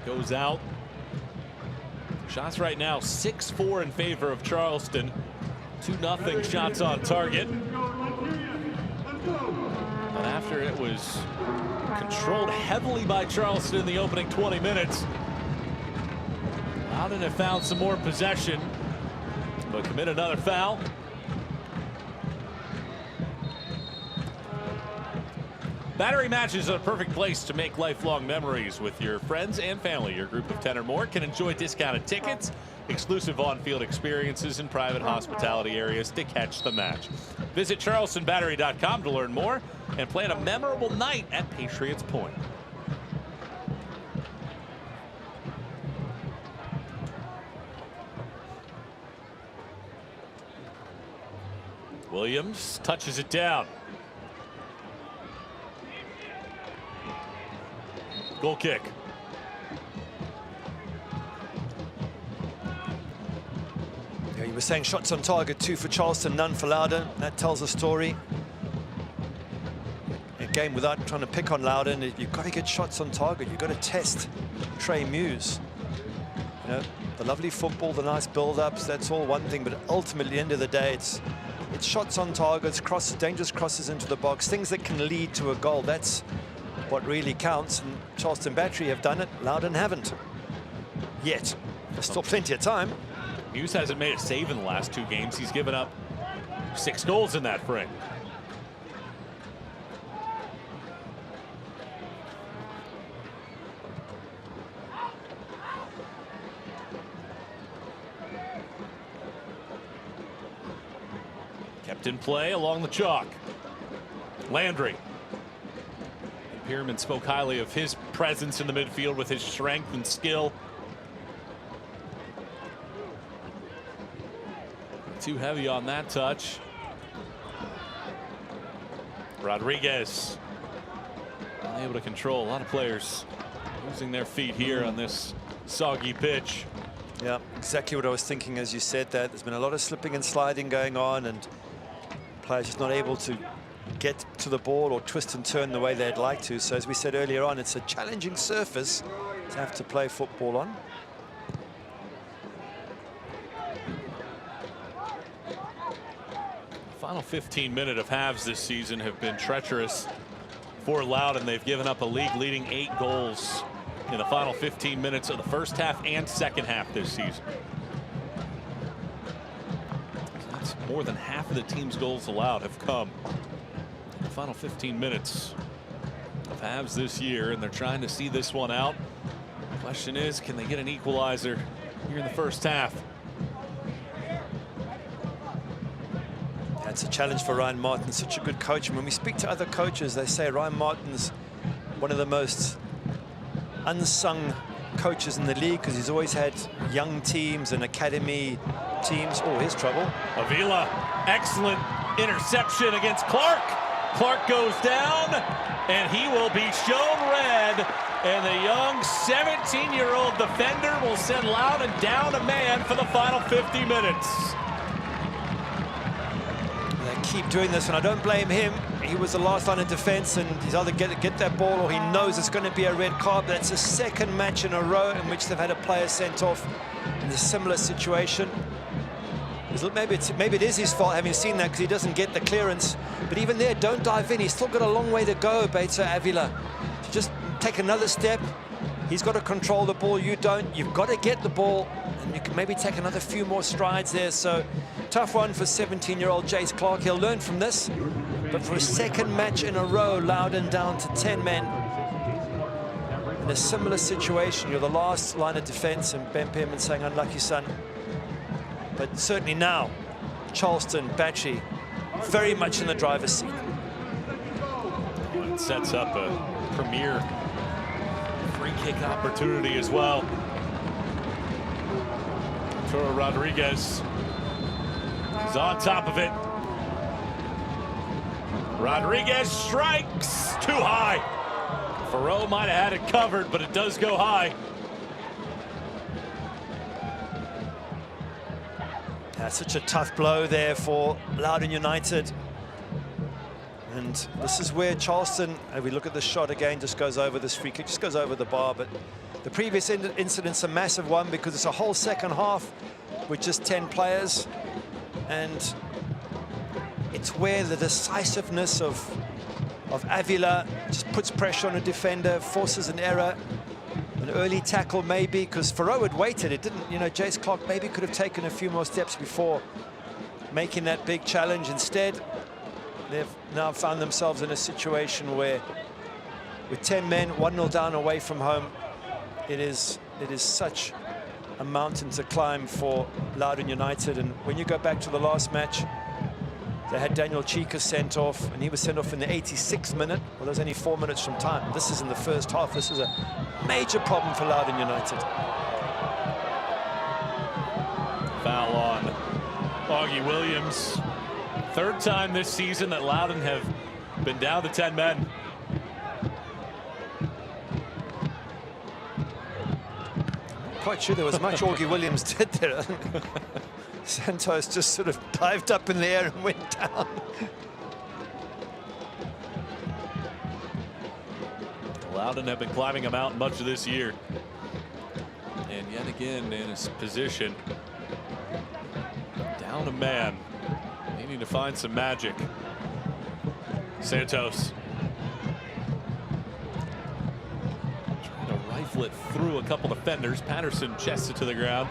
goes out. Shots right now 6-4 in favor of Charleston. 2-0 shots on target. But after it was controlled heavily by Charleston in the opening 20 minutes, Loudoun have found some more possession, but commit another foul. Battery matches are a perfect place to make lifelong memories with your friends and family. Your group of 10 or more can enjoy discounted tickets, exclusive on-field experiences, and private hospitality areas to catch the match. Visit charlestonbattery.com to learn more and plan a memorable night at Patriots Point. Williams touches it down. Goal kick. Yeah, you were saying shots on target, 2 for Charleston, none for Loudoun. That tells a story. Again, without trying to pick on Loudoun, you've got to get shots on target. You've got to test Trey Muse. You know, the lovely football, the nice build-ups, that's all one thing, but ultimately, at the end of the day, it's shots on targets, crosses, dangerous crosses into the box, things that can lead to a goal. That's what really counts, and Charleston Battery have done it. Loudoun haven't yet. There's still plenty of time. Hughes hasn't made a save in the last 2 games. He's given up 6 goals in that frame. Kept in play along the chalk. Landry. Pierman spoke highly of his presence in the midfield with his strength and skill. Too heavy on that touch. Rodriguez unable to control. A lot of players losing their feet here on this soggy pitch. Yeah, exactly what I was thinking as you said that. There's been a lot of slipping and sliding going on, and players just not able to get to the ball or twist and turn the way they'd like to. So as we said earlier on, it's a challenging surface to have to play football on. Final 15 minutes of halves this season have been treacherous for Loudoun. They've given up a league-leading 8 goals in the final 15 minutes of the first half and second half this season. That's more than half of the team's goals allowed have come in the final 15 minutes of halves this year, and they're trying to see this one out. The question is, can they get an equalizer here in the first half? It's a challenge for Ryan Martin, such a good coach. And when we speak to other coaches, they say Ryan Martin's one of the most unsung coaches in the league because he's always had young teams and academy teams. Oh, here's trouble. Avila, excellent interception against Clark. Clark goes down, and he will be shown red. And the young 17-year-old defender will send Loudoun down a man for the final 50 minutes. Keep doing this, and I don't blame him. He was the last line of defense, and he's either get that ball or he knows it's going to be a red card. But that's the second match in a row in which they've had a player sent off in a similar situation. Maybe it is his fault having seen that because he doesn't get the clearance. But even there, don't dive in. He's still got a long way to go, Beto Avila. Just take another step. He's got to control the ball. You don't. You've got to get the ball, and you can maybe take another few more strides there. So tough one for 17-year-old Jace Clark. He'll learn from this. But for a second match in a row, Loudoun down to 10 men. In a similar situation, you're the last line of defense, and Ben Pierman saying, unlucky son. But certainly now, Charleston, Batchy, very much in the driver's seat. It sets up a premier free kick opportunity as well. Arturo Rodriguez is on top of it. Rodriguez strikes too high. Farrow might have had it covered, but it does go high. That's such a tough blow there for Loudoun United. And this is where Charleston, and we look at the shot again, just goes over this free kick, just goes over the bar. But the previous incident's a massive one because it's a whole second half with just 10 players. And it's where the decisiveness of Avila just puts pressure on a defender, forces an error, an early tackle maybe, because Farrow had waited. It didn't, you know, Jace Clark maybe could have taken a few more steps before making that big challenge. Instead, they've now found themselves in a situation where with 10 men, 1-0 down away from home, it is such a mountain to climb for Loudoun United. And when you go back to the last match, they had Daniel Chica sent off, and he was sent off in the 86th minute. Well, there's only 4 minutes from time. This is in the first half. This is a major problem for Loudoun United. Foul on Augie Williams. Third time this season that Loudoun have been down to 10 men. Quite sure there was much Augie Williams did there. Santos just sort of dived up in the air and went down. Loudoun have been climbing a mountain much of this year. And yet again in his position. Down a man. Needing to find some magic. Santos. Trying to rifle it through a couple defenders. Patterson chests it to the ground.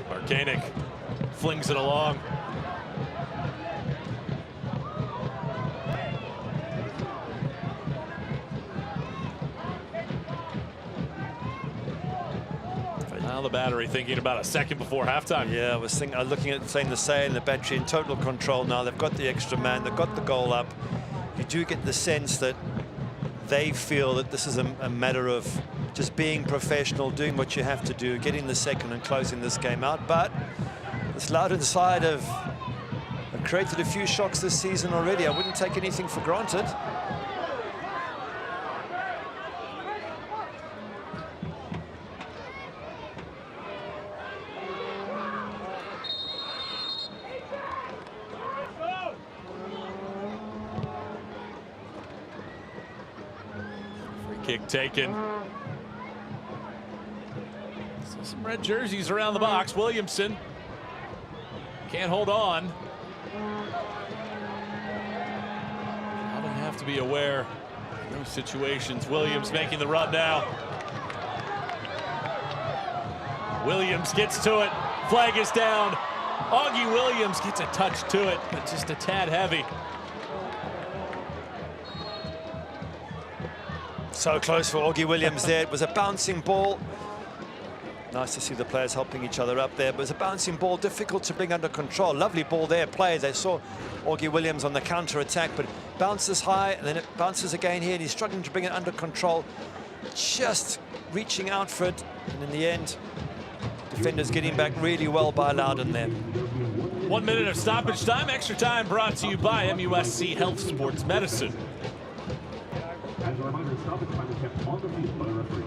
Marcanic flings it along. Now the Battery thinking about a second before halftime. Yeah, I was looking at saying the same. The Battery in total control now. They've got the extra man. They've got the goal up. You do get the sense that they feel that this is a matter of just being professional, doing what you have to do, getting the second and closing this game out. But this Loudoun side have created a few shocks this season already. I wouldn't take anything for granted. Kick taken. So some red jerseys around the box. Williamson can't hold on. Probably have to be aware in those situations. Williams making the run now. Williams gets to it. Flag is down. Augie Williams gets a touch to it, but just a tad heavy. So close for Augie Williams there. It was a bouncing ball. Nice to see the players helping each other up there. But it was a bouncing ball, difficult to bring under control. Lovely ball there, play. They saw Augie Williams on the counter-attack, but bounces high, and then it bounces again here, and he's struggling to bring it under control. Just reaching out for it, and in the end, defenders getting back really well by Loudoun there. 1 minute of stoppage time. Extra time brought to you by MUSC Health Sports Medicine. As a reminder, stoppage time is kept on the field by the referee.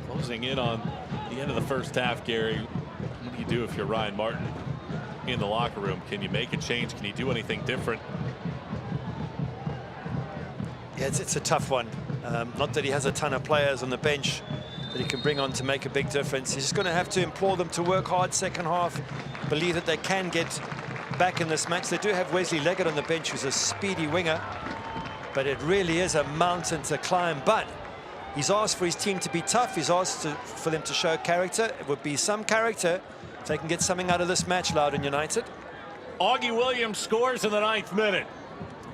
Closing in on the end of the first half, Gary. What do you do if you're Ryan Martin in the locker room? Can you make a change? Can you do anything different? Yeah, it's a tough one. Not that he has a ton of players on the bench that he can bring on to make a big difference. He's just going to have to implore them to work hard second half, believe that they can get back in this match. They do have Wesley Leggett on the bench, who's a speedy winger, but it really is a mountain to climb. But he's asked for his team to be tough. He's asked for them to show character. It would be some character if they can get something out of this match, Loudoun United. Augie Williams scores in the 9th minute.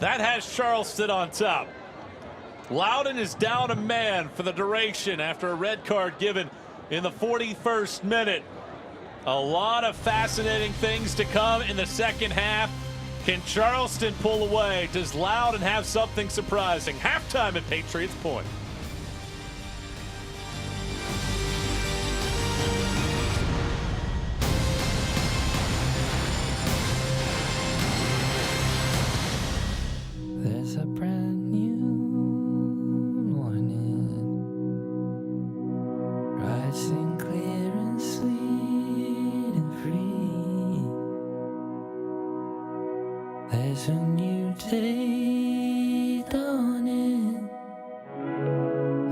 That has Charleston on top. Loudoun is down a man for the duration after a red card given in the 41st minute. A lot of fascinating things to come in the second half. Can Charleston pull away? Does Loudoun have something surprising? Halftime at Patriots Point. There's a brand new morning, rising clear and sweet and free. There's a new day dawning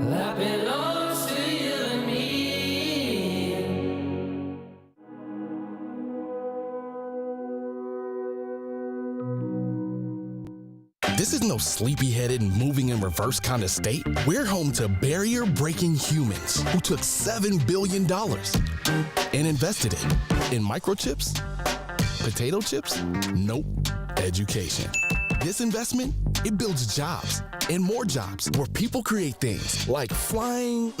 that belongs to you and me. This is no sleepy-headed, moving in reverse kind of state. We're home to barrier-breaking humans who took $7 billion and invested it in microchips, potato chips, nope, education. This investment, it builds jobs and more jobs where people create things like flying,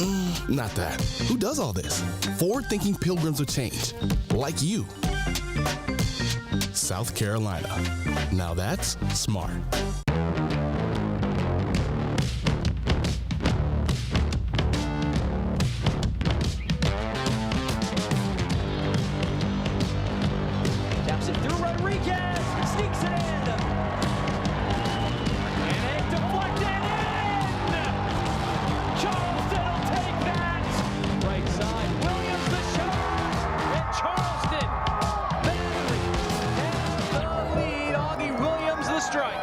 not that. Who does all this? Forward-thinking pilgrims of change, like you. South Carolina. Now that's smart. Taps it through Rodriguez. Sneaks it in. And it deflected in. Charleston will take that. Right side. Williams the shot. And Charleston. Battery has the lead. Augie Williams the strike.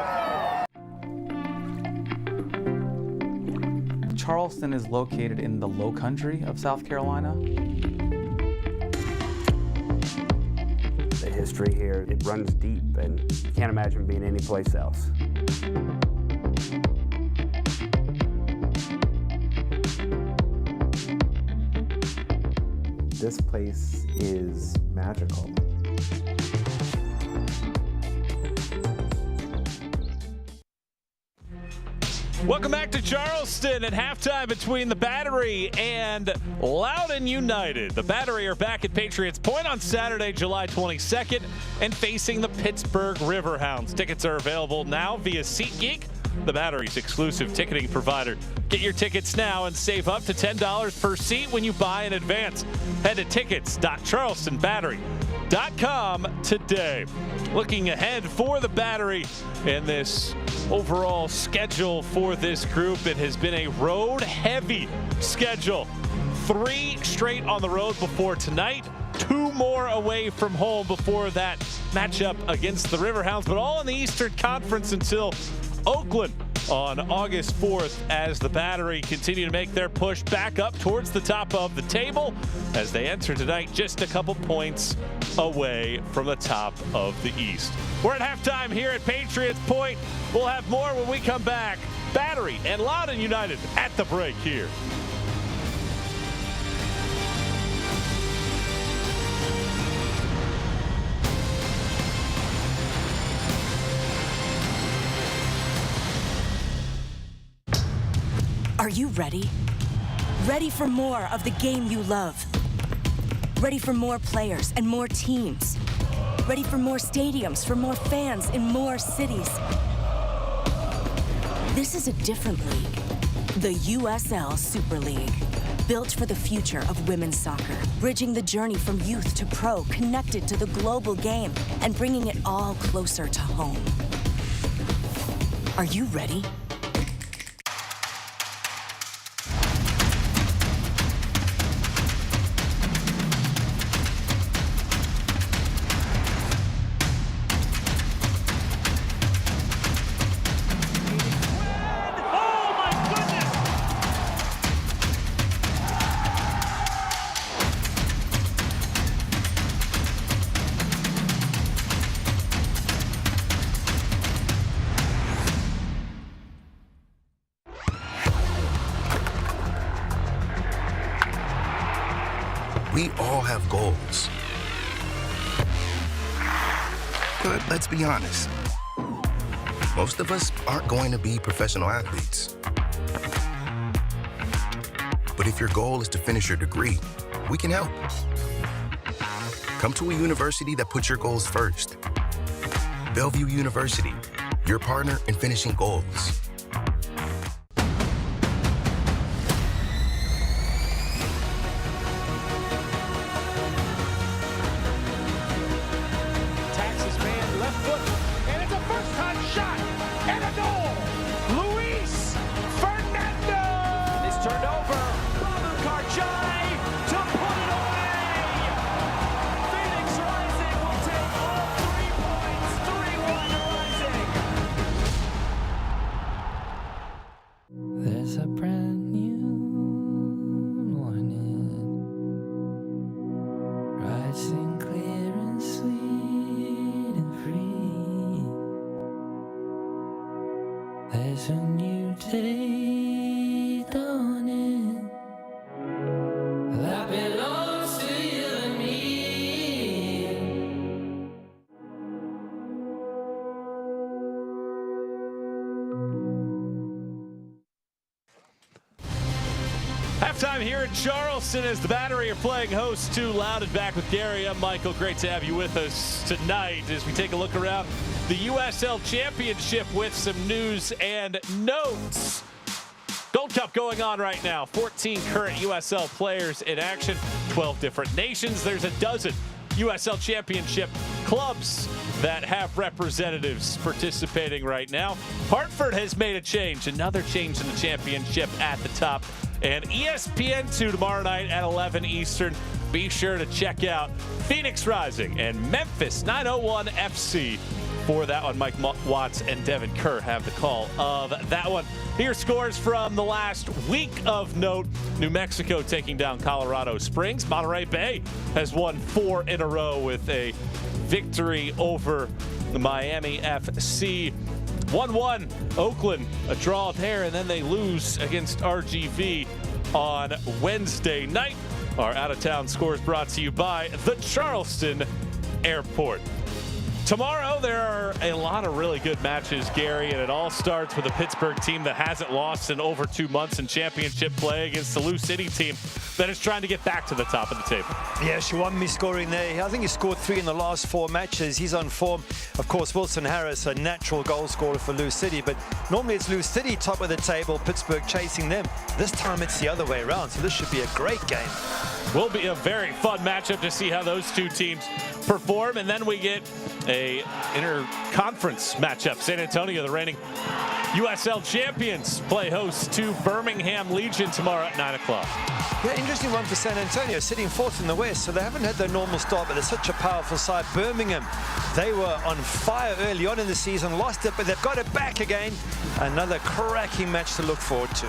Charleston is located in the low country of South Carolina. They history here. It runs deep, and you can't imagine being anyplace else. This place is magical. Welcome back to Charleston at halftime between the Battery and Loudoun United. The Battery are back at Patriots Point on Saturday, July 22nd, and facing the Pittsburgh Riverhounds. Tickets are available now via SeatGeek, the Battery's exclusive ticketing provider. Get your tickets now and save up to $10 per seat when you buy in advance. Head to tickets.charlestonbattery.com today. Looking ahead for the Battery in this overall schedule for this group, it has been a road-heavy schedule. 3 straight on the road before tonight, 2 more away from home before that matchup against the Riverhounds, but all in the Eastern Conference until Oakland on August 4th as the Battery continue to make their push back up towards the top of the table as they enter tonight just a couple points away from the top of the East. We're at halftime here at Patriots Point. We'll have more when we come back. Battery and Loudoun United at the break here. Are you ready? Ready for more of the game you love? Ready for more players and more teams? Ready for more stadiums, for more fans in more cities? This is a different league. The USL Super League. Built for the future of women's soccer. Bridging the journey from youth to pro, connected to the global game, and bringing it all closer to home. Are you ready? We all have goals. But let's be honest. Most of us aren't going to be professional athletes. But if your goal is to finish your degree, we can help. Come to a university that puts your goals first. Bellevue University, your partner in finishing goals. There's a brand new morning, rising clear and sweet and free. There's a new day dawning that belongs to you and me. Halftime here in Charleston as the Battery are playing host to Loudoun. Back with Gary. I'm Michael. Great to have you with us tonight as we take a look around the USL Championship with some news and notes. Gold Cup going on right now. 14 current USL players in action, 12 different nations. There's a dozen USL Championship clubs that have representatives participating right now. Hartford has made a change, another change in the championship at the top. And ESPN2 tomorrow night at 11 Eastern. Be sure to check out Phoenix Rising and Memphis 901 FC for that one. Mike Watts and Devin Kerr have the call of that one. Here scores from the last week of note. New Mexico taking down Colorado Springs. Monterey Bay has won 4 in a row with a victory over the Miami FC. 1-1 Oakland, a draw there, and then they lose against RGV on Wednesday night. Our out-of-town scores brought to you by the Charleston Airport. Tomorrow, there are a lot of really good matches, Gary, and it all starts with a Pittsburgh team that hasn't lost in over 2 months in championship play against the Lou City team that is trying to get back to the top of the table. Yeah, Shawami scoring there. I think he scored 3 in the last 4 matches. He's on form. Of course, Wilson Harris, a natural goal scorer for Lou City, but normally it's Lou City top of the table, Pittsburgh chasing them. This time it's the other way around, so this should be a great game. Will be a very fun matchup to see how those two teams perform, and then we get a inter-conference matchup. San Antonio, the reigning USL champions, play host to Birmingham Legion tomorrow at 9 o'clock. Yeah, interesting one for San Antonio, sitting 4th in the West, so they haven't had their normal start, but they're such a powerful side. Birmingham, they were on fire early on in the season, lost it, but they've got it back again. Another cracking match to look forward to.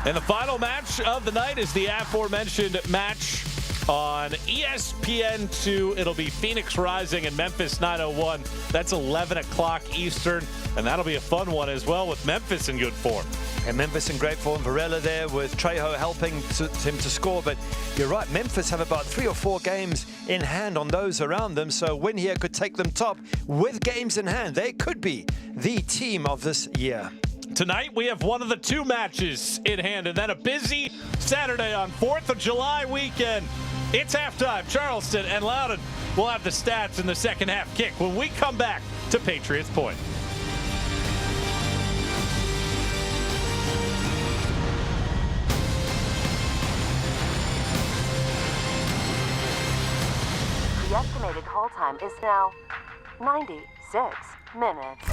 And the final match of the night is the aforementioned match on ESPN2. It'll be Phoenix Rising and Memphis 901. That's 11 o'clock Eastern, and that'll be a fun one as well, with Memphis in good form. And Memphis in great form. Varela there with Trejo helping him to score. But you're right, Memphis have about 3 or 4 games in hand on those around them. So a win here could take them top with games in hand. They could be the team of this year. Tonight, we have one of the 2 matches in hand, and then a busy Saturday on 4th of July weekend. It's halftime. Charleston and Loudoun will have the stats in the second half kick when we come back to Patriots Point. The estimated hold time is now 96 minutes.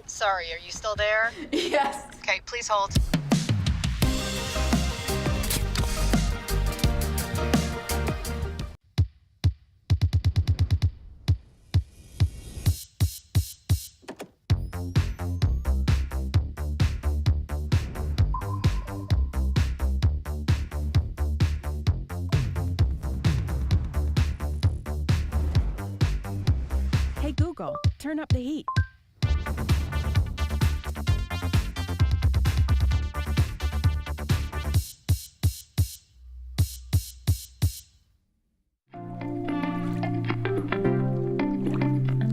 Sorry, are you still there? Yes. Okay, please hold. Hey Google, turn up the heat.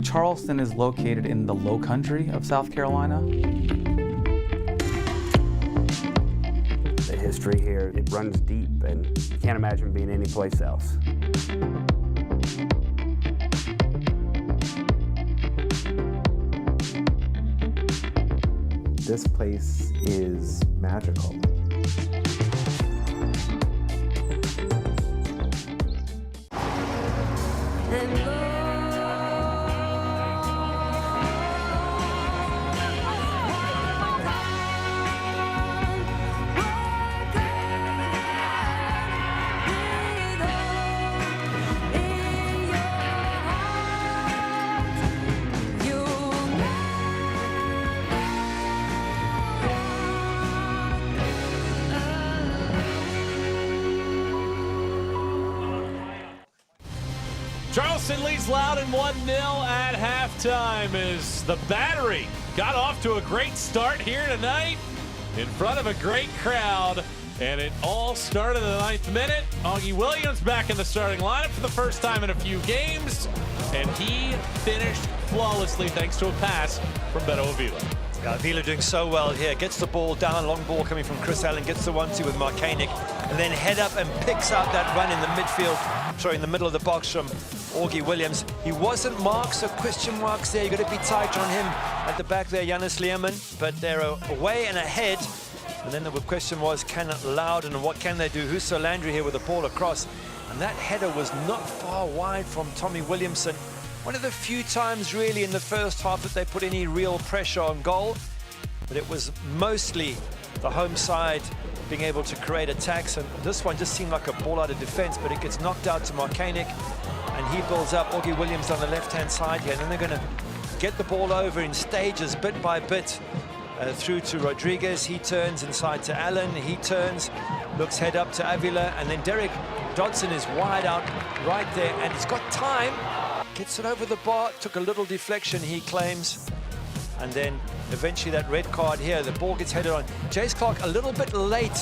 Charleston is located in the Low Country of South Carolina. The history here, it runs deep, and you can't imagine being anyplace else. This place is magical. Charleston leads Loudoun 1-0 at halftime as the Battery got off to a great start here tonight in front of a great crowd. And it all started in the 9th minute. Augie Williams back in the starting lineup for the first time in a few games. And he finished flawlessly thanks to a pass from Beto Avila. Avila doing so well here. Gets the ball down, long ball coming from Chris Allen, gets the 1-2 with Marcanic, and then head up and picks out that run in the midfield, sorry, in the middle of the box from Augie Williams. He wasn't marked, so question marks there. You've got to be tight on him at the back there, Giannis Lehrman, but they're away and ahead. And then the question was, can Loudoun, and what can they do? Husso Landry here with the ball across. And that header was not far wide from Tommy Williamson. One of the few times really in the first half that they put any real pressure on goal. But it was mostly the home side being able to create attacks. And this one just seemed like a ball out of defense, but it gets knocked out to Marcanic. and he builds up. Augie Williams on the left-hand side here, and then they're going to get the ball over in stages, bit by bit, through to Rodriguez. He turns inside to Allen. He turns, looks head up to Avila, and then Derek Dodson is wide out right there, and he's got time. Gets it over the bar, took a little deflection, he claims, and then eventually that red card here, the ball gets headed on. Jace Clark a little bit late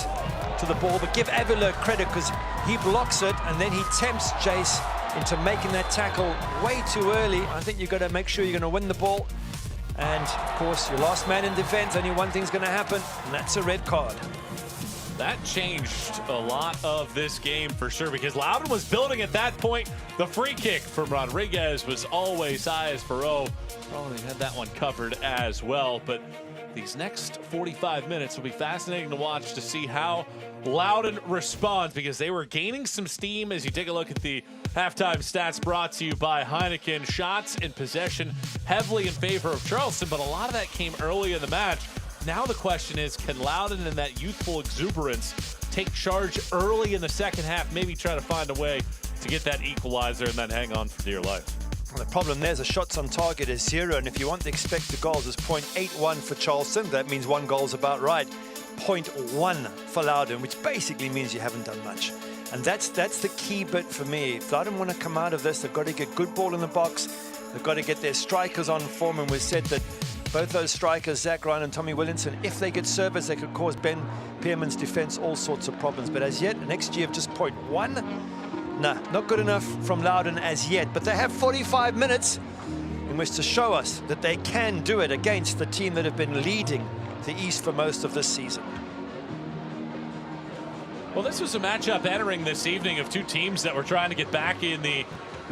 to the ball, but give Avila credit because he blocks it, and then he tempts Jace into making that tackle way too early. I think you've got to make sure you're going to win the ball, and of course your last man in defense, only one thing's going to happen, and that's a red card. That changed a lot of this game for sure, because Loudoun was building at that point. The free kick from Rodriguez was always high as Perot. Probably had that one covered as well. But these next 45 minutes will be fascinating to watch to see how Loudoun responds, because they were gaining some steam. As you take a look at the halftime stats brought to you by Heineken, shots and possession heavily in favor of Charleston, but a lot of that came early in the match. Now the question is, can Loudoun and that youthful exuberance take charge early in the second half, maybe try to find a way to get that equalizer and then hang on for dear life? Well, the problem there's a shots on target is 0, and if you want the expected goals, it's 0.81 for Charleston. That means 1 goal's about right. 0.1 for Loudoun, which basically means you haven't done much. And that's the key bit for me. If Loudoun want to come out of this, they've got to get good ball in the box. They've got to get their strikers on form, and we've said that both those strikers, Zach Ryan and Tommy Williamson, if they get service, they could cause Ben Pearman's defense all sorts of problems. But as yet, an XG of just 0.1, nah, not good enough from Loudoun as yet. But they have 45 minutes in which to show us that they can do it against the team that have been leading the East for most of this season. Well, this was a matchup entering this evening of two teams that were trying to get back in the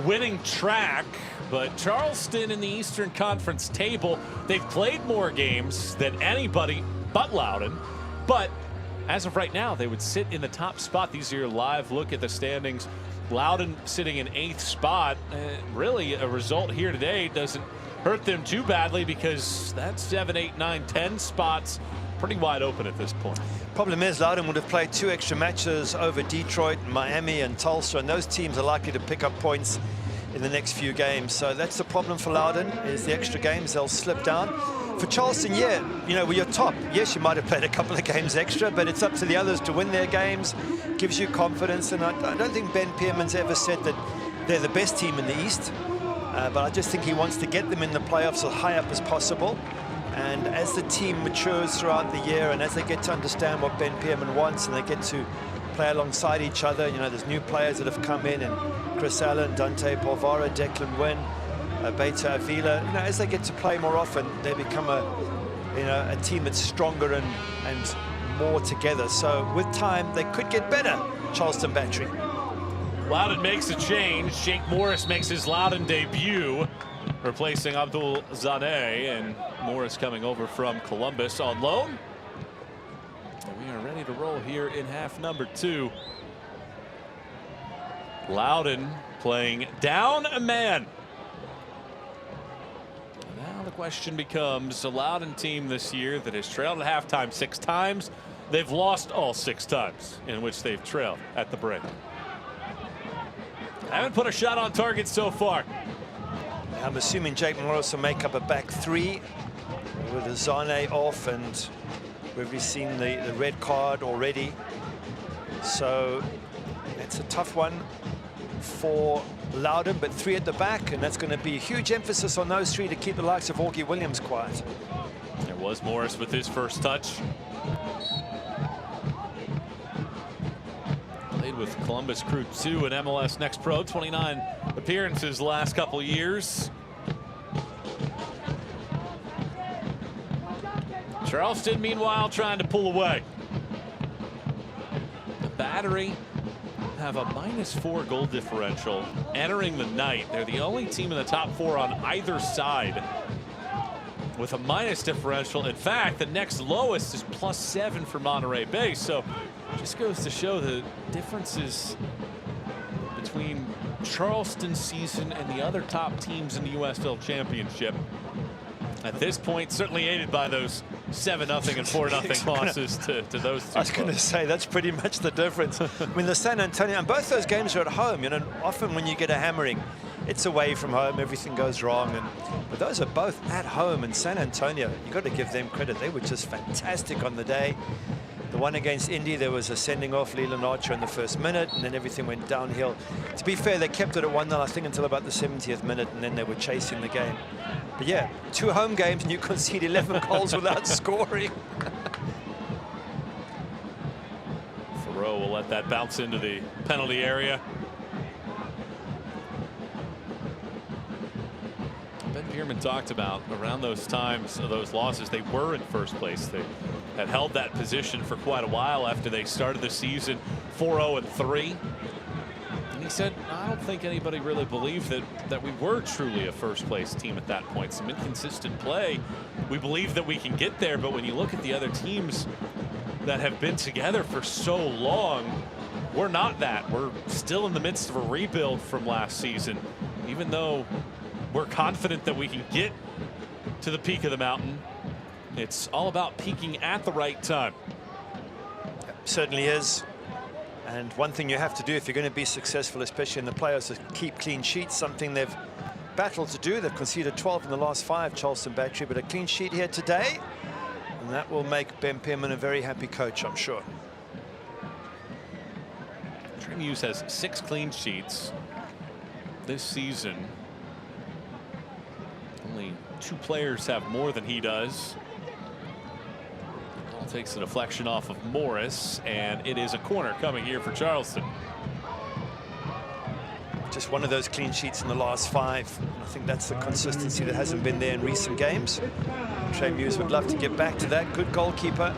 winning track. But Charleston in the Eastern Conference table, they've played more games than anybody but Loudoun. But as of right now, they would sit in the top spot. These are your live look at the standings. Loudoun sitting in 8th spot. Really, a result here today doesn't hurt them too badly, because that's 7, 8, 9, 10 spots pretty wide open at this point. Problem is, Loudoun would have played 2 extra matches over Detroit, Miami, and Tulsa, and those teams are likely to pick up points in the next few games. So that's the problem for Loudoun, is the extra games, they'll slip down. For Charleston, yeah, you know, with your top, yes, you might have played a couple of games extra, but it's up to the others to win their games, gives you confidence. And I don't think Ben Pearman's ever said that they're the best team in the East, but I just think he wants to get them in the playoffs as high up as possible. And as the team matures throughout the year, and as they get to understand what Ben Pearman wants, and they get to play alongside each other, you know, there's new players that have come in, and Chris Allen, Dante Polvara, Declan Wynn, Beta Avila. You know, as they get to play more often, they become a team that's stronger and more together. So with time, they could get better, Charleston Battery. Loudoun makes a change. Jake Morris makes his Loudoun debut, replacing Abdul Zaneh, and Morris coming over from Columbus on loan. And we are ready to roll here in half number 2. Loudoun playing down a man. Now the question becomes, a Loudoun team this year that has trailed at halftime 6 times. They've lost all 6 times in which they've trailed at the break. Haven't put a shot on target so far. I'm assuming Jake Morris will make up a back 3 with Zaneh off, and we've seen the red card already. So it's a tough one for Loudoun, but 3 at the back, and that's going to be a huge emphasis on those 3 to keep the likes of Augie Williams quiet. There was Morris with his first touch. Played with Columbus Crew 2 and MLS Next Pro, 29 appearances the last couple of years. Charleston, meanwhile, trying to pull away. The Battery have a -4 goal differential entering the night. They're the only team in the top 4 on either side with a minus differential. In fact, the next lowest is +7 for Monterey Bay. So just goes to show the differences between Charleston's season and the other top teams in the USL Championship. At this point, certainly aided by those 7-0 and 4-0 losses to those two. I was going to say, that's pretty much the difference. I mean, the San Antonio, and both those games are at home. You know, often when you get a hammering, it's away from home, everything goes wrong. But those are both at home, and San Antonio, you've got to give them credit. They were just fantastic on the day. The one against Indy, there was a sending off Leland Archer in the first minute, and then everything went downhill. To be fair, they kept it at 1-0, I think, until about the 70th minute, and then they were chasing the game. But yeah, 2 home games, and you concede 11 goals without scoring. Thoreau will let that bounce into the penalty area. Ben Pierman talked about around those times of those losses, they were in first place. They had held that position for quite a while after they started the season 4-0-3. And he said, I don't think anybody really believed that we were truly a first place team at that point. Some inconsistent play. We believe that we can get there, but when you look at the other teams that have been together for so long, we're not that. We're still in the midst of a rebuild from last season, even though we're confident that we can get to the peak of the mountain. It's all about peaking at the right time. Certainly is. And one thing you have to do if you're going to be successful, especially in the playoffs, is keep clean sheets, something they've battled to do. They've conceded 12 in the last 5, Charleston Battery, but a clean sheet here today, and that will make Ben Pierman a very happy coach, I'm sure. Trey Muse has 6 clean sheets this season. Only 2 players have more than he does. Ball takes a deflection off of Morris, and it is a corner coming here for Charleston. Just one of those clean sheets in the last 5. I think that's the consistency that hasn't been there in recent games. Trey Muse would love to get back to that. Good goalkeeper.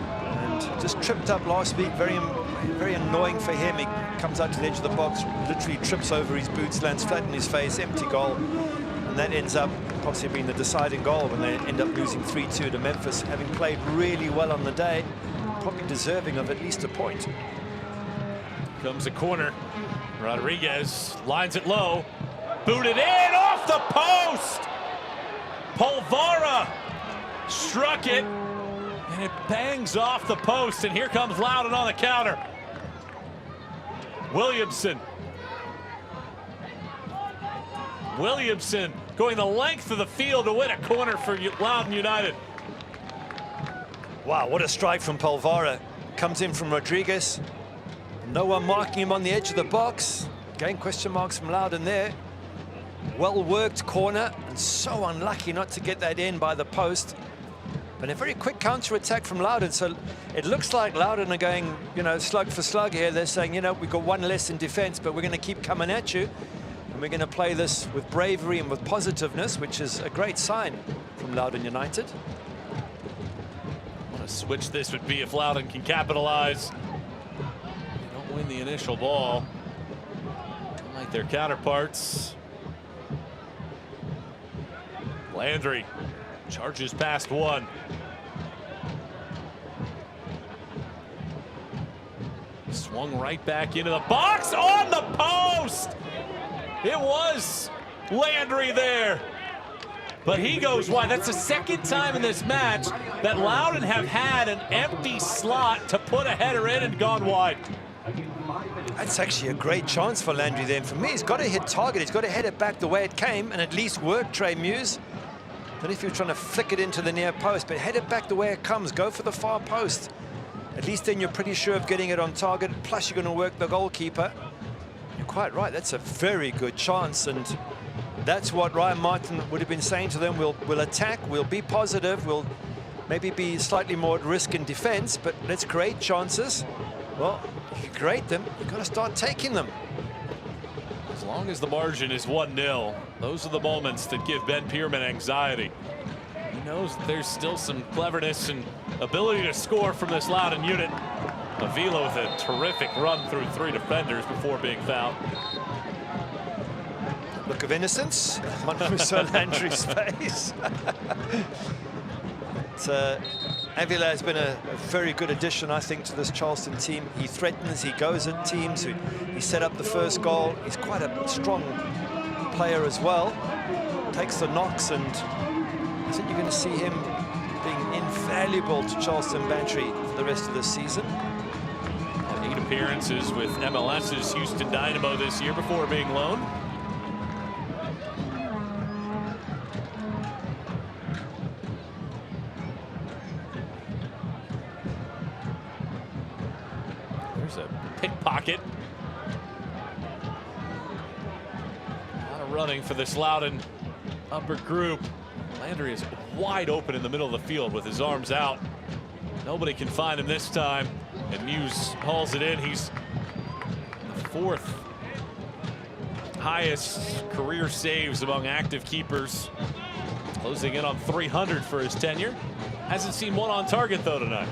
And just tripped up last week. Very annoying for him. He comes out to the edge of the box, literally trips over his boots, lands flat in his face, empty goal. And that ends up possibly being the deciding goal when they end up losing 3-2 to Memphis, having played really well on the day, probably deserving of at least a point. Comes a corner. Rodriguez lines it low, booted in off the post. Polvara struck it, and it bangs off the post, and here comes Loudoun on the counter. Williamson going the length of the field to win a corner for Loudoun United. Wow, what a strike from Polvara. Comes in from Rodriguez. No one marking him on the edge of the box. Again, question marks from Loudoun there. Well-worked corner, and so unlucky not to get that in by the post. But a very quick counter-attack from Loudoun. So it looks like Loudoun are going, you know, slug for slug here. They're saying, you know, we've got 1 less in defense, but we're going to keep coming at you. And we're going to play this with bravery and with positiveness, which is a great sign from Loudoun United. What a switch this would be if Loudoun can capitalize. Win the initial ball, like their counterparts. Landry charges past one. Swung right back into the box, on the post. It was Landry there, but he goes wide. That's the 2nd time in this match that Loudoun have had an empty slot to put a header in and gone wide. That's actually a great chance for Landry then. For me, he's got to hit target. He's got to head it back the way it came and at least work Trey Muse. Not if you're trying to flick it into the near post, but head it back the way it comes. Go for the far post. At least then you're pretty sure of getting it on target. Plus, you're going to work the goalkeeper. You're quite right. That's a very good chance. And that's what Ryan Martin would have been saying to them. We'll attack. We'll be positive. We'll maybe be slightly more at risk in defense, but let's create chances. Well, if you create them, you've got to start taking them. As long as the margin is 1-0, those are the moments that give Ben Pierman anxiety. He knows that there's still some cleverness and ability to score from this Loudoun unit. Avila with a terrific run through 3 defenders before being fouled. Look of innocence on Musa Landry's face. Avila has been a very good addition, I think, to this Charleston team. He threatens, he goes at teams. He set up the first goal. He's quite a strong player as well. Takes the knocks, and I think you're going to see him being in valuable to Charleston Battery for the rest of the season. Had 8 appearances with MLS's Houston Dynamo this year before being loaned. There's a pickpocket. A lot of running for this Loudoun upper group. Landry is wide open in the middle of the field with his arms out. Nobody can find him this time. And Muse hauls it in. He's the 4th highest career saves among active keepers. Closing in on 300 for his tenure. Hasn't seen one on target though tonight.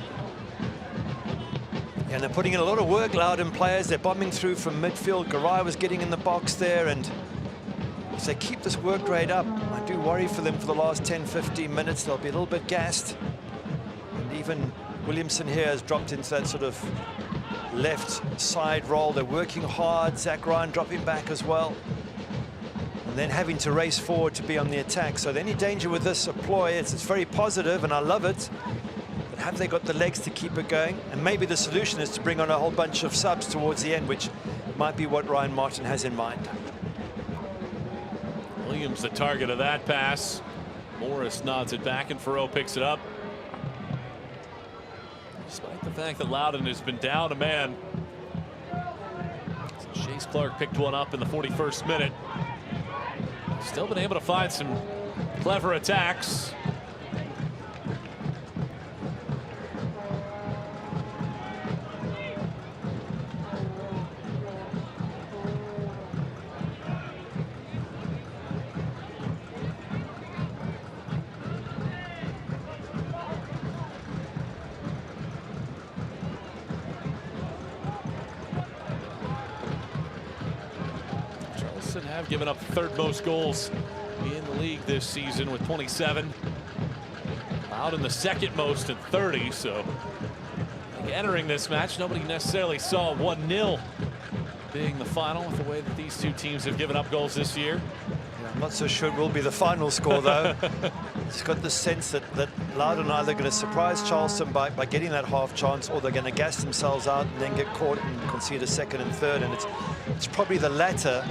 And they're putting in a lot of work, Loudoun players. They're bombing through from midfield. Garay was getting in the box there, and if they keep this work rate up, I do worry for them for the last 10-15 minutes. They'll be a little bit gassed. And even Williamson here has dropped into that sort of left side role. They're working hard. Zach Ryan dropping back as well. And then having to race forward to be on the attack. So any danger with this ploy, it's very positive, and I love it. But have they got the legs to keep it going? And maybe the solution is to bring on a whole bunch of subs towards the end, which might be what Ryan Martin has in mind. Williams the target of that pass. Morris nods it back, and Farrell picks it up. Despite the fact that Loudoun has been down a man, Chase Clark picked one up in the 41st minute. Still been able to find some clever attacks. Have given up 3rd most goals in the league this season with 27. Loudoun the 2nd most at 30. So entering this match, nobody necessarily saw 1-0 being the final with the way that these two teams have given up goals this year. Yeah, I'm not so sure it will be the final score though. It's got the sense that Loudoun are either going to surprise Charleston by getting that half chance, or they're going to gas themselves out and then get caught and concede a 2nd and 3rd. And it's probably the latter.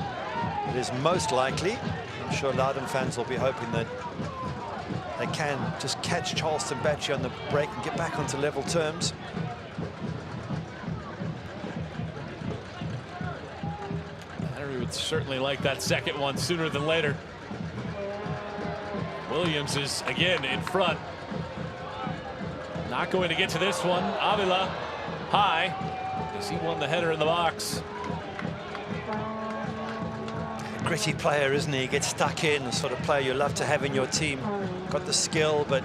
It is most likely. I'm sure Loudoun fans will be hoping that they can just catch Charleston Battery on the break and get back onto level terms. Battery would certainly like that 2nd one sooner than later. Williams is again in front. Not going to get to this one. Avila high, as he won the header in the box. Gritty player, isn't he? He gets stuck in, the sort of player you love to have in your team. Got the skill, but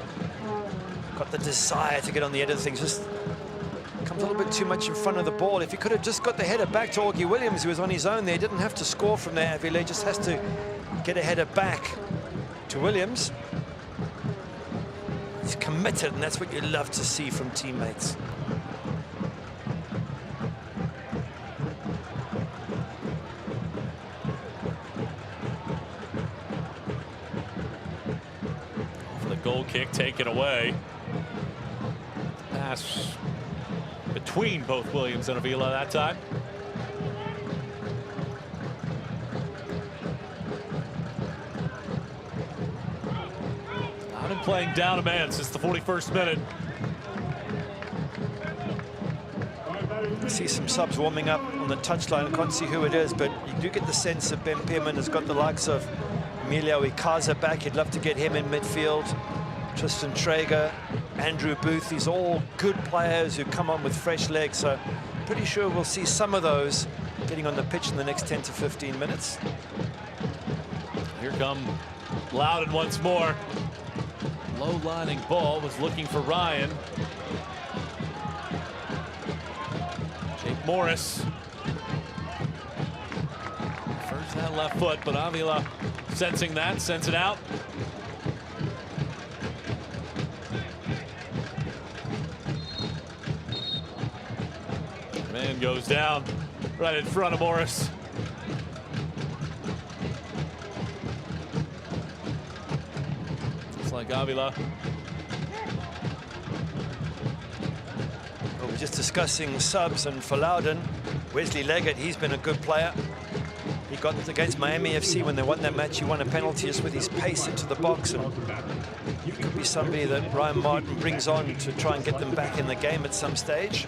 got the desire to get on the end of things. Just comes a little bit too much in front of the ball. If he could have just got the header back to Augie Williams, who was on his own there, he didn't have to score from there. Avila just has to get a header back to Williams. He's committed, and that's what you love to see from teammates. Goal kick taken away. Pass between both Williams and Avila that time. Loudoun playing down a man since the 41st minute. I see some subs warming up on the touchline. I can't see who it is, but you do get the sense that Ben Pearman has got the likes of Emilio Ikaza back. He'd love to get him in midfield. Tristan Traeger, Andrew Booth, these are all good players who come on with fresh legs. So pretty sure we'll see some of those getting on the pitch in the next 10 to 15 minutes. Here come Loudoun once more. Low lining ball, was looking for Ryan. Jake Morris. First that left foot, but Avila sensing that, sends it out. Man goes down right in front of Morris. Looks like Avila just discussing subs, and for Loudoun, Wesley Leggett, he's been a good player. He got against Miami FC when they won that match. He won a penalty just with his pace into the box, and he could be somebody that Ryan Martin brings on to try and get them back in the game at some stage.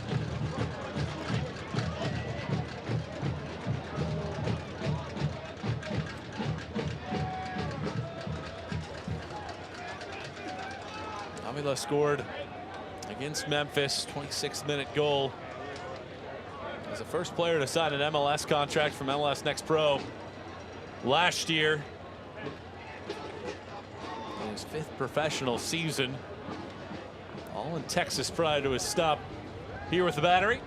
Avila scored against Memphis, 26th-minute goal. He's the first player to sign an MLS contract from MLS Next Pro last year. In his 5th professional season, all in Texas prior to his stop here with the Battery.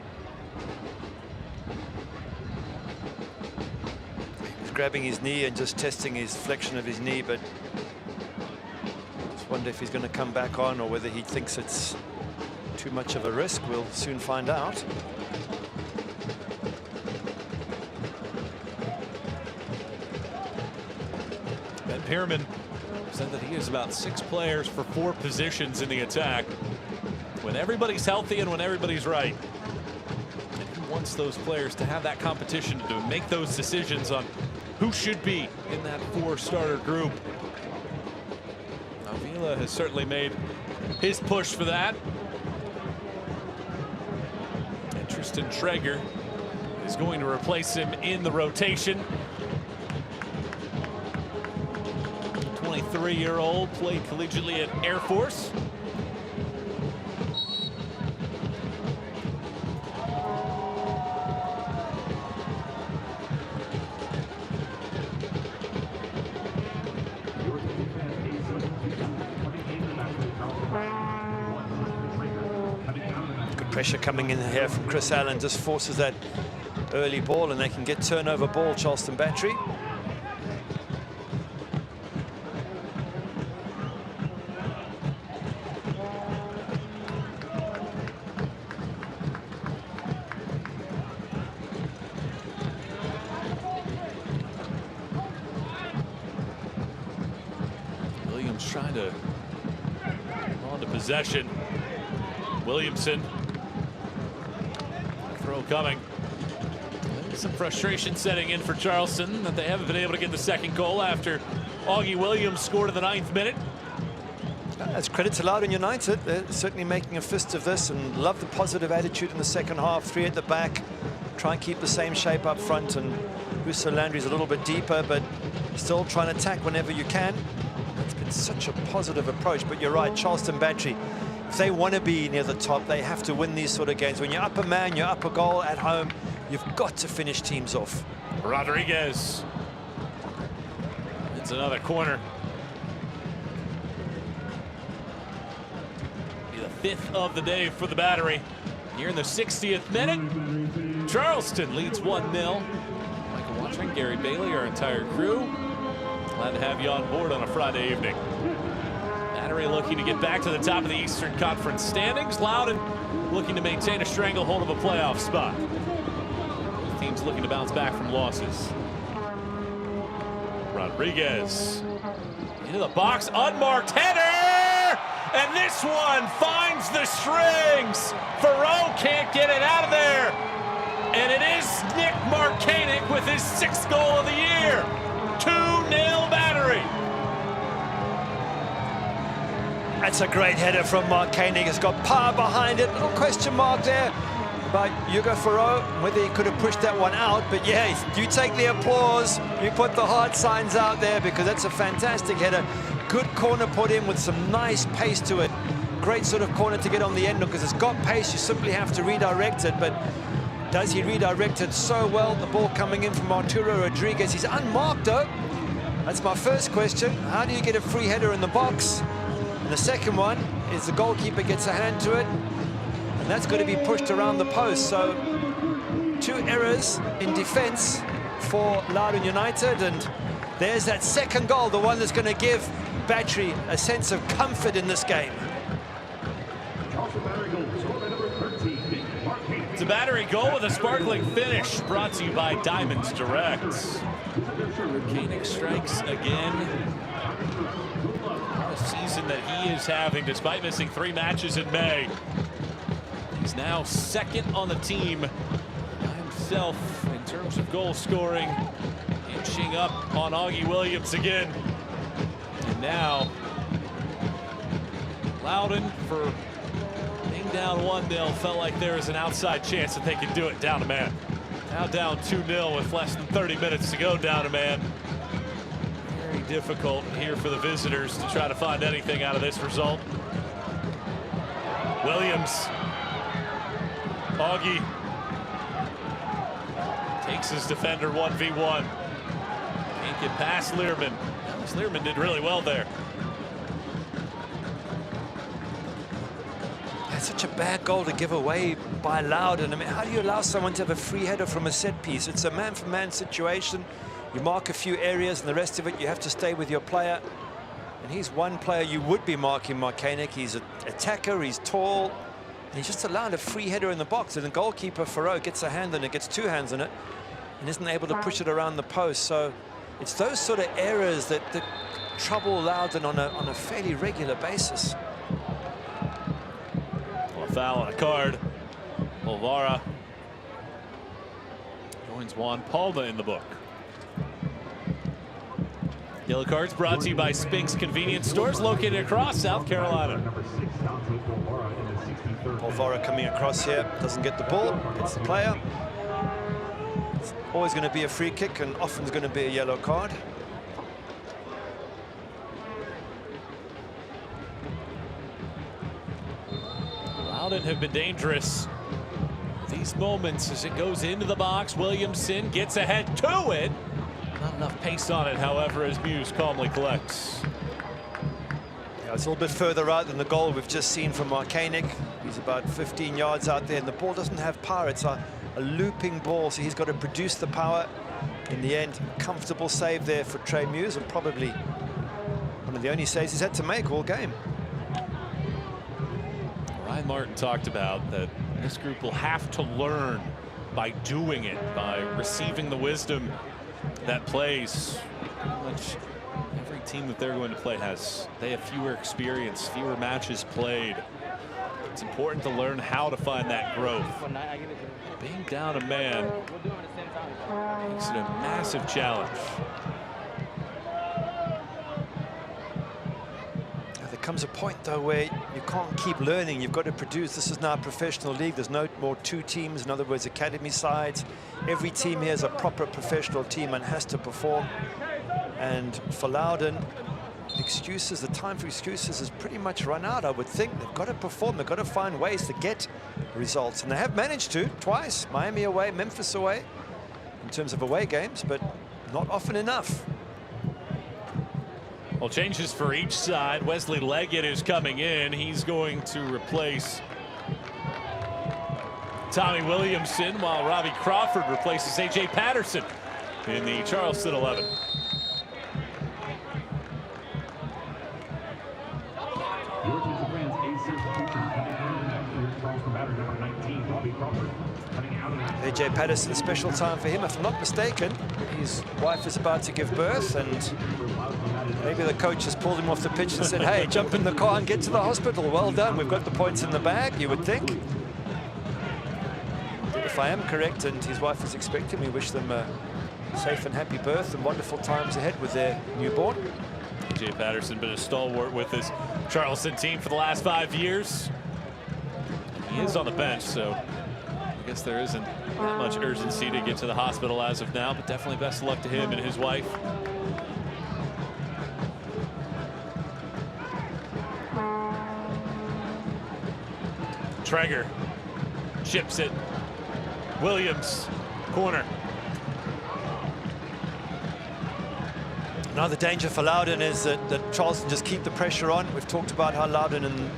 He's grabbing his knee and just testing his flexion of his knee, but just wonder if he's going to come back on or whether he thinks it's too much of a risk. We'll soon find out. Ben Pierman said that he has about 6 players for 4 positions in the attack when everybody's healthy and when everybody's right. And he wants those players to have that competition to make those decisions on who should be in that 4-starter group. Avila has certainly made his push for that. And Tristan Traeger is going to replace him in the rotation. 23-year-old, played collegiately at Air Force. Good pressure coming in here from Chris Allen, just forces that early ball, and they can get turnover ball, Charleston Battery. Williams trying to come on to possession. Williamson. Throw coming. Some frustration setting in for Charleston that they haven't been able to get the second goal after Augie Williams scored in the 9th minute. That's credit to Loudoun United. They're certainly making a fist of this and love the positive attitude in the second half. 3 at the back. Try and keep the same shape up front, and Russo Landry's a little bit deeper, but still trying to attack whenever you can. It's been such a positive approach, but you're right, Charleston Battery, if they want to be near the top, they have to win these sort of games. When you're up a man, you're up a goal at home, you've got to finish teams off. Rodriguez. It's another corner. Be the 5th of the day for the Battery. Here in the 60th minute, Charleston leads 1-0. Michael Watchman, Gary Bailey, our entire crew. Glad to have you on board on a Friday evening. Battery looking to get back to the top of the Eastern Conference standings. Loudoun looking to maintain a stranglehold of a playoff spot. Both teams looking to bounce back from losses. Rodriguez into the box, unmarked header, and this one finds the strings. Farrow can't get it out of there, and it is Nick Marcanic with his 6th goal of the year. 2-0 Battery. That's a great header from Marcanic. It's got power behind it. Little question mark there by Hugo Farrow, whether he could have pushed that one out. But yeah, you take the applause, you put the heart signs out there, because that's a fantastic header. Good corner put in with some nice pace to it. Great sort of corner to get on the end, because it's got pace. You simply have to redirect it, but does he redirect it so well? The ball coming in from Arturo Rodriguez. He's unmarked though. That's my first question. How do you get a free header in the box? And the second one is the goalkeeper gets a hand to it, and that's going to be pushed around the post. So 2 errors in defense for Loudoun United, and there's that second goal, the one that's going to give Battery a sense of comfort in this game. It's a Battery goal with a sparkling finish, brought to you by Diamonds Direct. Marcanic strikes again. What a season that he is having, despite missing 3 matches in May. He's now second on the team by himself in terms of goal scoring, inching up on Augie Williams again. And now Loudoun, for being down 1-0, felt like there was an outside chance that they could do it down a man. Now down 2-0 with less than 30 minutes to go down a man. Very difficult here for the visitors to try to find anything out of this result. Williams. Augie takes his defender 1v1. Can't get past Learman. Learman did really well there. That's such a bad goal to give away by Loudoun. I mean, how do you allow someone to have a free header from a set piece? It's a man-for-man situation. You mark a few areas, and the rest of it you have to stay with your player. And he's one player you would be marking, Marcanic. He's an attacker, he's tall. And he's just allowed a free header in the box, and the goalkeeper, Farrow, gets a hand on it, gets two hands on it, and isn't able to push it around the post. So it's those sort of errors that trouble Loudoun on a fairly regular basis. Well, a foul and a card. Olvara joins Juan Palma in the book. Yellow cards brought to you by Spink's Convenience Stores, located across South Carolina. Olvara coming across here, doesn't get the ball, hits the player. It's always going to be a free kick, and often it's going to be a yellow card. Loudoun have been dangerous. These moments as it goes into the box, Williamson gets ahead to it. Not enough pace on it, however, as Muse calmly collects. Yeah, it's a little bit further out than the goal we've just seen from Marcanic. He's about 15 yards out there, and the ball doesn't have power. It's a looping ball, so he's got to produce the power. In the end, comfortable save there for Trey Muse, and probably one of the only saves he's had to make all game. Ryan Martin talked about that this group will have to learn by doing it, by receiving the wisdom that plays. Pretty much every team that they're going to play they have fewer experience, fewer matches played. It's important to learn how to find that growth. Being down a man makes it a massive challenge. There comes a point, though, where you can't keep learning. You've got to produce. This is now a professional league. There's no more two teams, in other words, academy sides. Every team here is a proper professional team and has to perform. And for Loudoun, the time for excuses has pretty much run out, I would think. They've got to perform. They've got to find ways to get results. And they have managed to twice. Miami away, Memphis away, in terms of away games, but not often enough. Well, changes for each side. Wesley Leggett is coming in. He's going to replace Tommy Williamson, while Robbie Crawford replaces A.J. Patterson in the Charleston 11. A.J. Patterson, special time for him. If I'm not mistaken, his wife is about to give birth, and maybe the coach has pulled him off the pitch and said, hey, jump in the car and get to the hospital. Well done, we've got the points in the bag, you would think. If I am correct, and his wife is expecting, we wish them a safe and happy birth and wonderful times ahead with their newborn. A.J. Patterson been a stalwart with his Charleston team for the last 5 years. He is on the bench, so I guess there isn't that much urgency to get to the hospital as of now, but definitely best of luck to him and his wife. Traeger chips it. Williams, corner. Now the danger for Loudoun is that Charleston just keep the pressure on. We've talked about how Loudoun in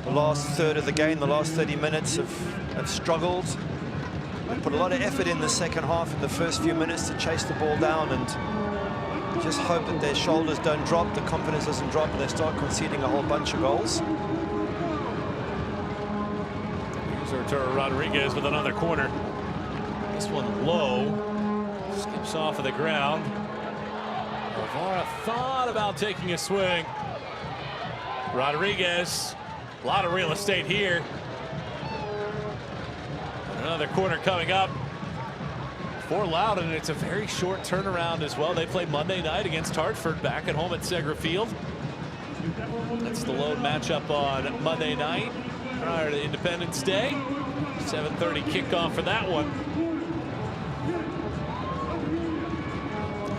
the last third of the game, the last 30 minutes have struggled. They put a lot of effort in the second half in the first few minutes to chase the ball down and just hope that their shoulders don't drop, the confidence doesn't drop, and they start conceding a whole bunch of goals. Here's Arturo Rodriguez with another corner. This one low, skips off of the ground. Olvara thought about taking a swing. Rodriguez, a lot of real estate here. Another corner coming up for Loudoun, and it's a very short turnaround as well. They play Monday night against Hartford back at home at Segra Field. That's the Loudoun matchup on Monday night prior to Independence Day. 7:30 kickoff for that one.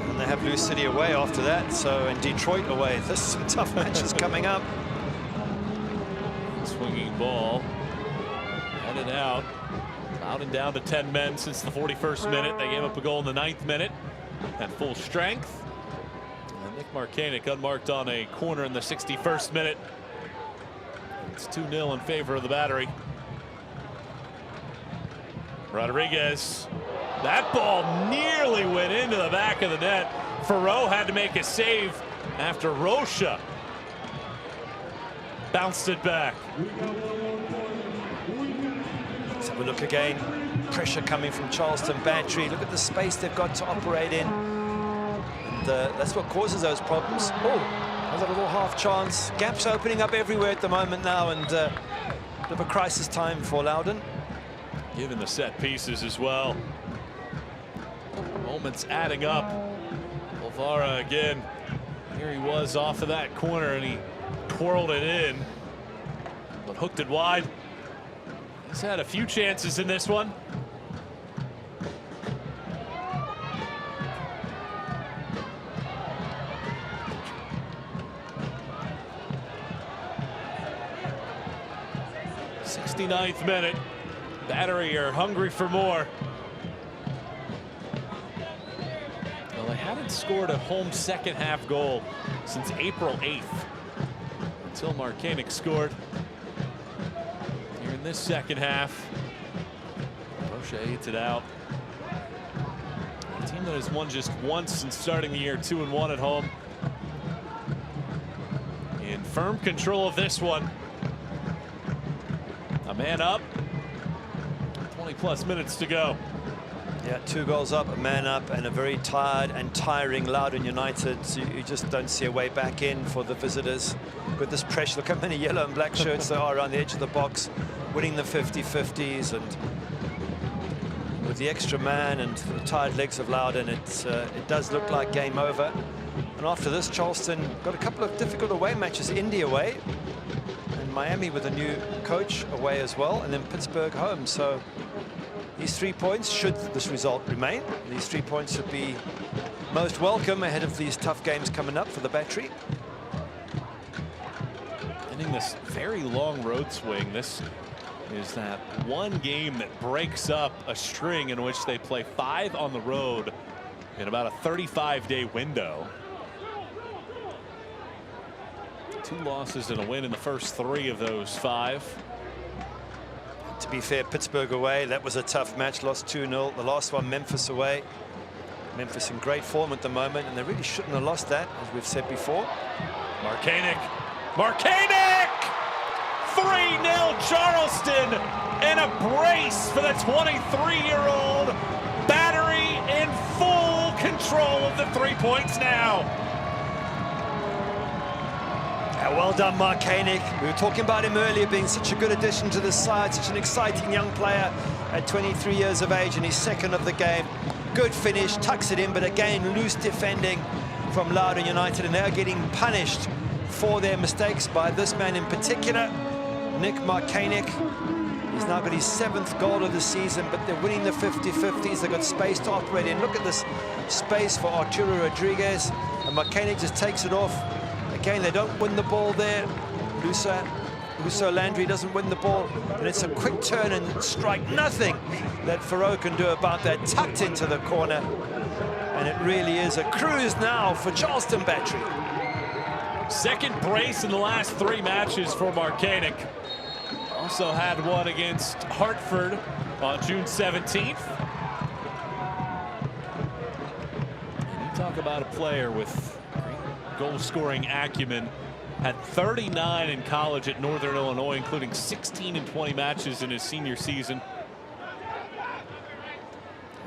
And they have Lou City away after that, so, and Detroit away. There's some tough matches coming up. Swinging ball. Headed out. Loudoun down to 10 men since the 41st minute. They gave up a goal in the 9th minute at full strength. And Nick Marcanic unmarked on a corner in the 61st minute. It's 2-0 in favor of the Battery. Rodriguez. That ball nearly went into the back of the net. Ferreau had to make a save after Rocha bounced it back. Let's have a look again. Pressure coming from Charleston Battery. Look at the space they've got to operate in. And that's what causes those problems. Oh, there's a little half chance. Gaps opening up everywhere at the moment now, and bit of a crisis time for Loudoun. Given the set pieces as well. Moments adding up. Olvara again. Here he was off of that corner, and he twirled it in, but hooked it wide. He's had a few chances in this one. '69th minute. Battery are hungry for more. Well, they haven't scored a home second half goal since April 8th. Until Marcanic scored here in this second half. Rocha eats it out. A team that has won just once since starting the year, 2-1 at home. In firm control of this one. A man up. 20+ minutes to go. Yeah, 2 goals up, a man up, and a very tired and tiring Loudoun United. So you just don't see a way back in for the visitors. With this pressure, look how many yellow and black shirts there are around the edge of the box, winning the 50-50s, and with the extra man and the tired legs of Loudoun, it does look like game over. And after this, Charleston got a couple of difficult away matches. Indy away, and Miami with a new coach away as well, and then Pittsburgh home. So these 3 points, should this result remain, these 3 points should be most welcome ahead of these tough games coming up for the Battery. Ending this very long road swing. This is that one game that breaks up a string in which they play 5 on the road in about a 35-day window. 2 losses and a win in the first 3 of those 5. To be fair, Pittsburgh away, that was a tough match, lost 2-0. The last one, Memphis away. Memphis in great form at the moment, and they really shouldn't have lost that, as we've said before. Marcanic. Marcanic! 3-0 Charleston, and a brace for the 23-year-old Battery in full control of the 3 points now. Yeah, well done, Marcanic. We were talking about him earlier being such a good addition to the side, such an exciting young player at 23 years of age, and he's second of the game. Good finish, tucks it in, but again, loose defending from Loudoun United, and they're getting punished for their mistakes by this man in particular, Nick Marcanic. He's now got his 7th goal of the season, but they're winning the 50-50s. They've got space to operate in. Look at this space for Arturo Rodriguez, and Marcanic just takes it off. Again, they don't win the ball there. Luso Landry doesn't win the ball, and it's a quick turn and strike. Nothing that Ferreau can do about that. Tucked into the corner, and it really is a cruise now for Charleston Battery. Second brace in the last 3 matches for Marcanic. Also had one against Hartford on June 17th. And you talk about a player with goal-scoring acumen. Had 39 in college at Northern Illinois, including 16 in 20 matches in his senior season.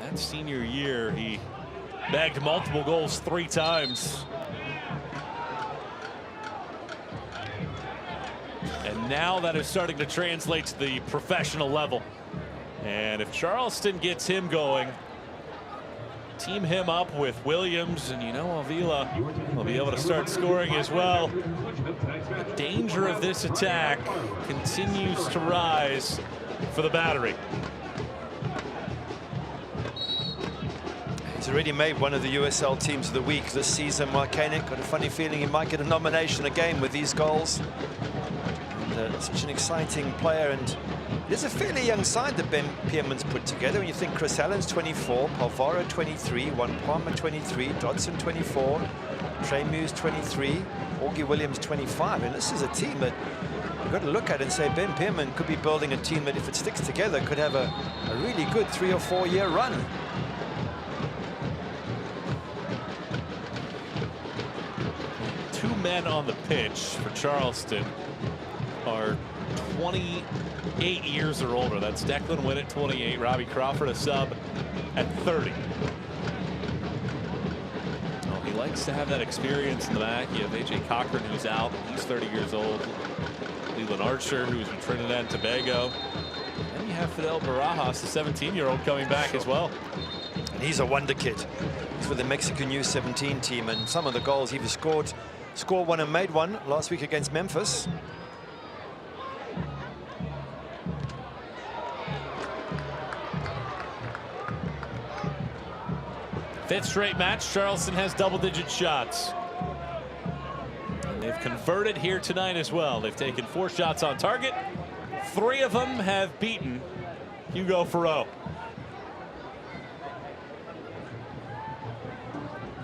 That senior year, he bagged multiple goals 3 times. And now that is starting to translate to the professional level. And if Charleston gets him going, team him up with Williams, and you know Avila will be able to start scoring as well. The danger of this attack continues to rise for the Battery. He's already made one of the USL Teams of the Week this season, Marcanic. Got a funny feeling he might get a nomination again with these goals. And, such an exciting player, and there's a fairly young side that Ben Pearman's put together. When you think Chris Allen's 24, Palvaro 23, Juan Palmer 23, Dodson 24, Trey Muse 23, Augie Williams 25. And this is a team that you've got to look at and say Ben Pearman could be building a team that, if it sticks together, could have a really good 3 or 4 year run. Two men on the pitch for Charleston are 28 years or older. That's Declan Wynn at 28, Robbie Crawford a sub at 30. Well, he likes to have that experience in the back. You have AJ Cochran, who's out. He's 30 years old. Leland Archer, who's in Trinidad and Tobago. And you have Fidel Barajas, the 17-year-old, coming back as well. And he's a wonder kid. He's with the Mexican U17 team, and some of the goals he scored one and made one last week against Memphis. Fifth straight match, Charleston has double-digit shots. And they've converted here tonight as well. They've taken 4 shots on target. 3 of them have beaten Hugo Farreau.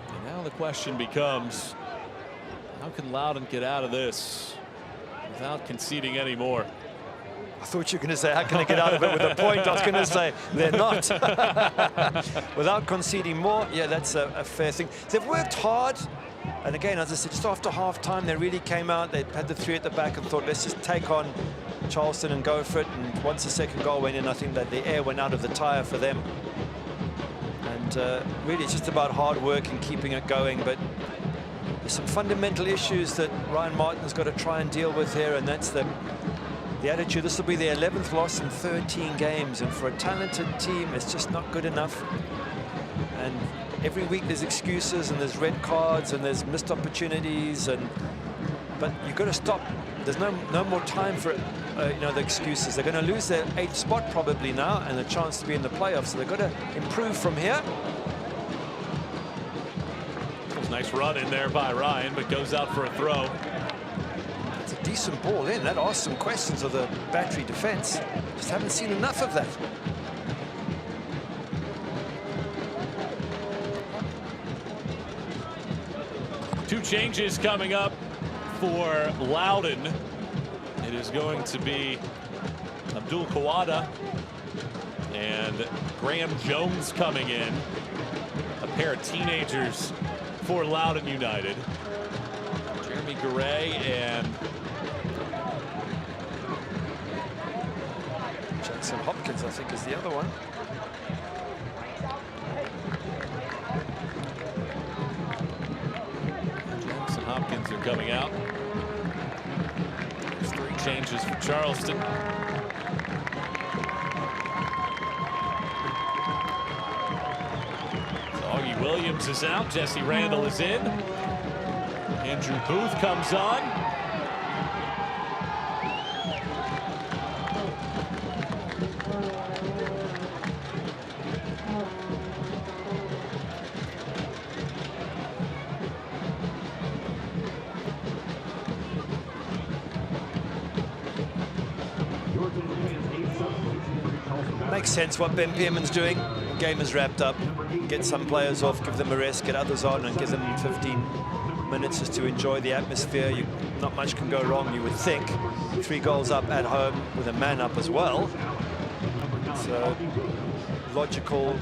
And now the question becomes, how can Loudoun get out of this without conceding any more? I thought you were going to say, how can they get out of it with a point? I was going to say, they're not. Without conceding more, yeah, that's a fair thing. They've worked hard. And again, as I said, just after half-time, they really came out. They had the 3 at the back and thought, let's just take on Charleston and go for it. And once the second goal went in, I think that the air went out of the tire for them. And really, it's just about hard work and keeping it going. But there's some fundamental issues that Ryan Martin's got to try and deal with here, and that's the attitude. This will be their 11th loss in 13 games, and for a talented team, it's just not good enough. And every week there's excuses, and there's red cards, and there's missed opportunities, but you've got to stop. There's no more time for you know, the excuses. They're going to lose their 8th spot probably now, and a chance to be in the playoffs. So they've got to improve from here. Nice run in there by Ryan, but goes out for a throw. It's a decent ball in. That asks some questions of the Battery defense. Just haven't seen enough of that. Two changes coming up for Loudoun. It is going to be Abdul Kawada and Graham Jones coming in. A pair of teenagers for Loudoun United. Jeremy Garay and Jackson Hopkins, I think, is the other one. Jackson Hopkins are coming out. There's 3 changes for Charleston. Augie Williams is out. Jesse Randall is in. Andrew Booth comes on. Makes sense what Ben Pearman's doing. The game is wrapped up. Get some players off, give them a rest, get others on, and give them 15 minutes just to enjoy the atmosphere. Not much can go wrong, you would think. 3 goals up at home with a man up as well. So logical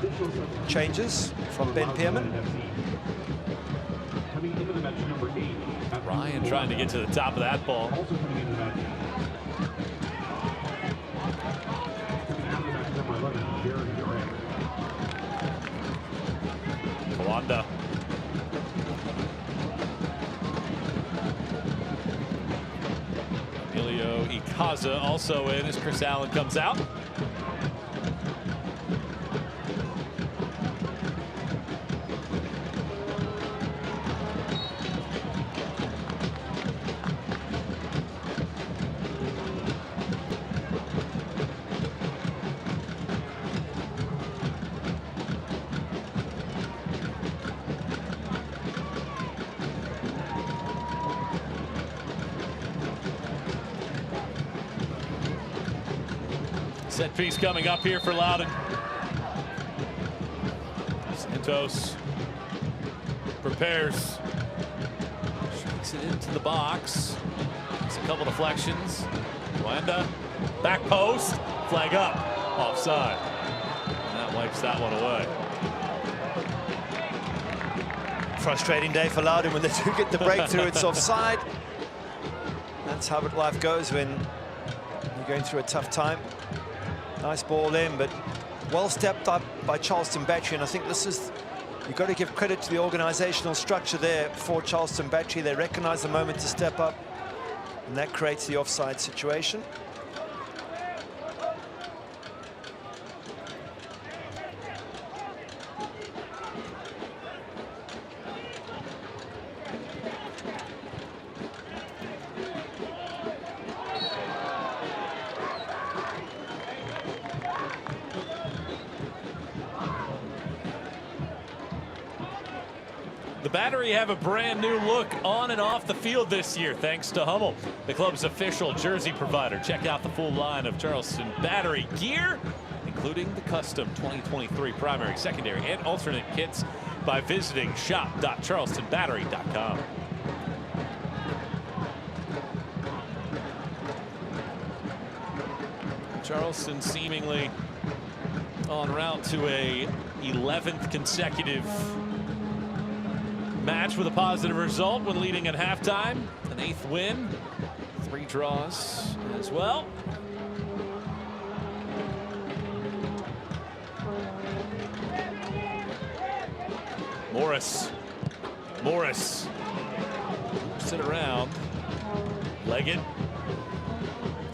changes from Ben Pearman. Ryan trying to get to the top of that ball. Kawanda. Emilio Ikaza also in as Chris Allen comes out. Set piece coming up here for Loudoun. Santos prepares. Shakes it into the box. Makes a couple deflections. Wanda, back post, flag up, offside. And that wipes that one away. Frustrating day for Loudoun when they do get the breakthrough. It's offside. That's how life goes when you're going through a tough time. Nice ball in, but well stepped up by Charleston Battery, and I think this is, you've got to give credit to the organizational structure there for Charleston Battery. They recognize the moment to step up, and that creates the offside situation. The Battery have a brand new look on and off the field this year, thanks to Hummel, the club's official jersey provider. Check out the full line of Charleston Battery gear, including the custom 2023 primary, secondary, and alternate kits by visiting shop.charlestonbattery.com. Charleston seemingly en route to a 11th consecutive match with a positive result when leading at halftime. An 8th win, 3 draws as well. Morris. Sit around. Leggett.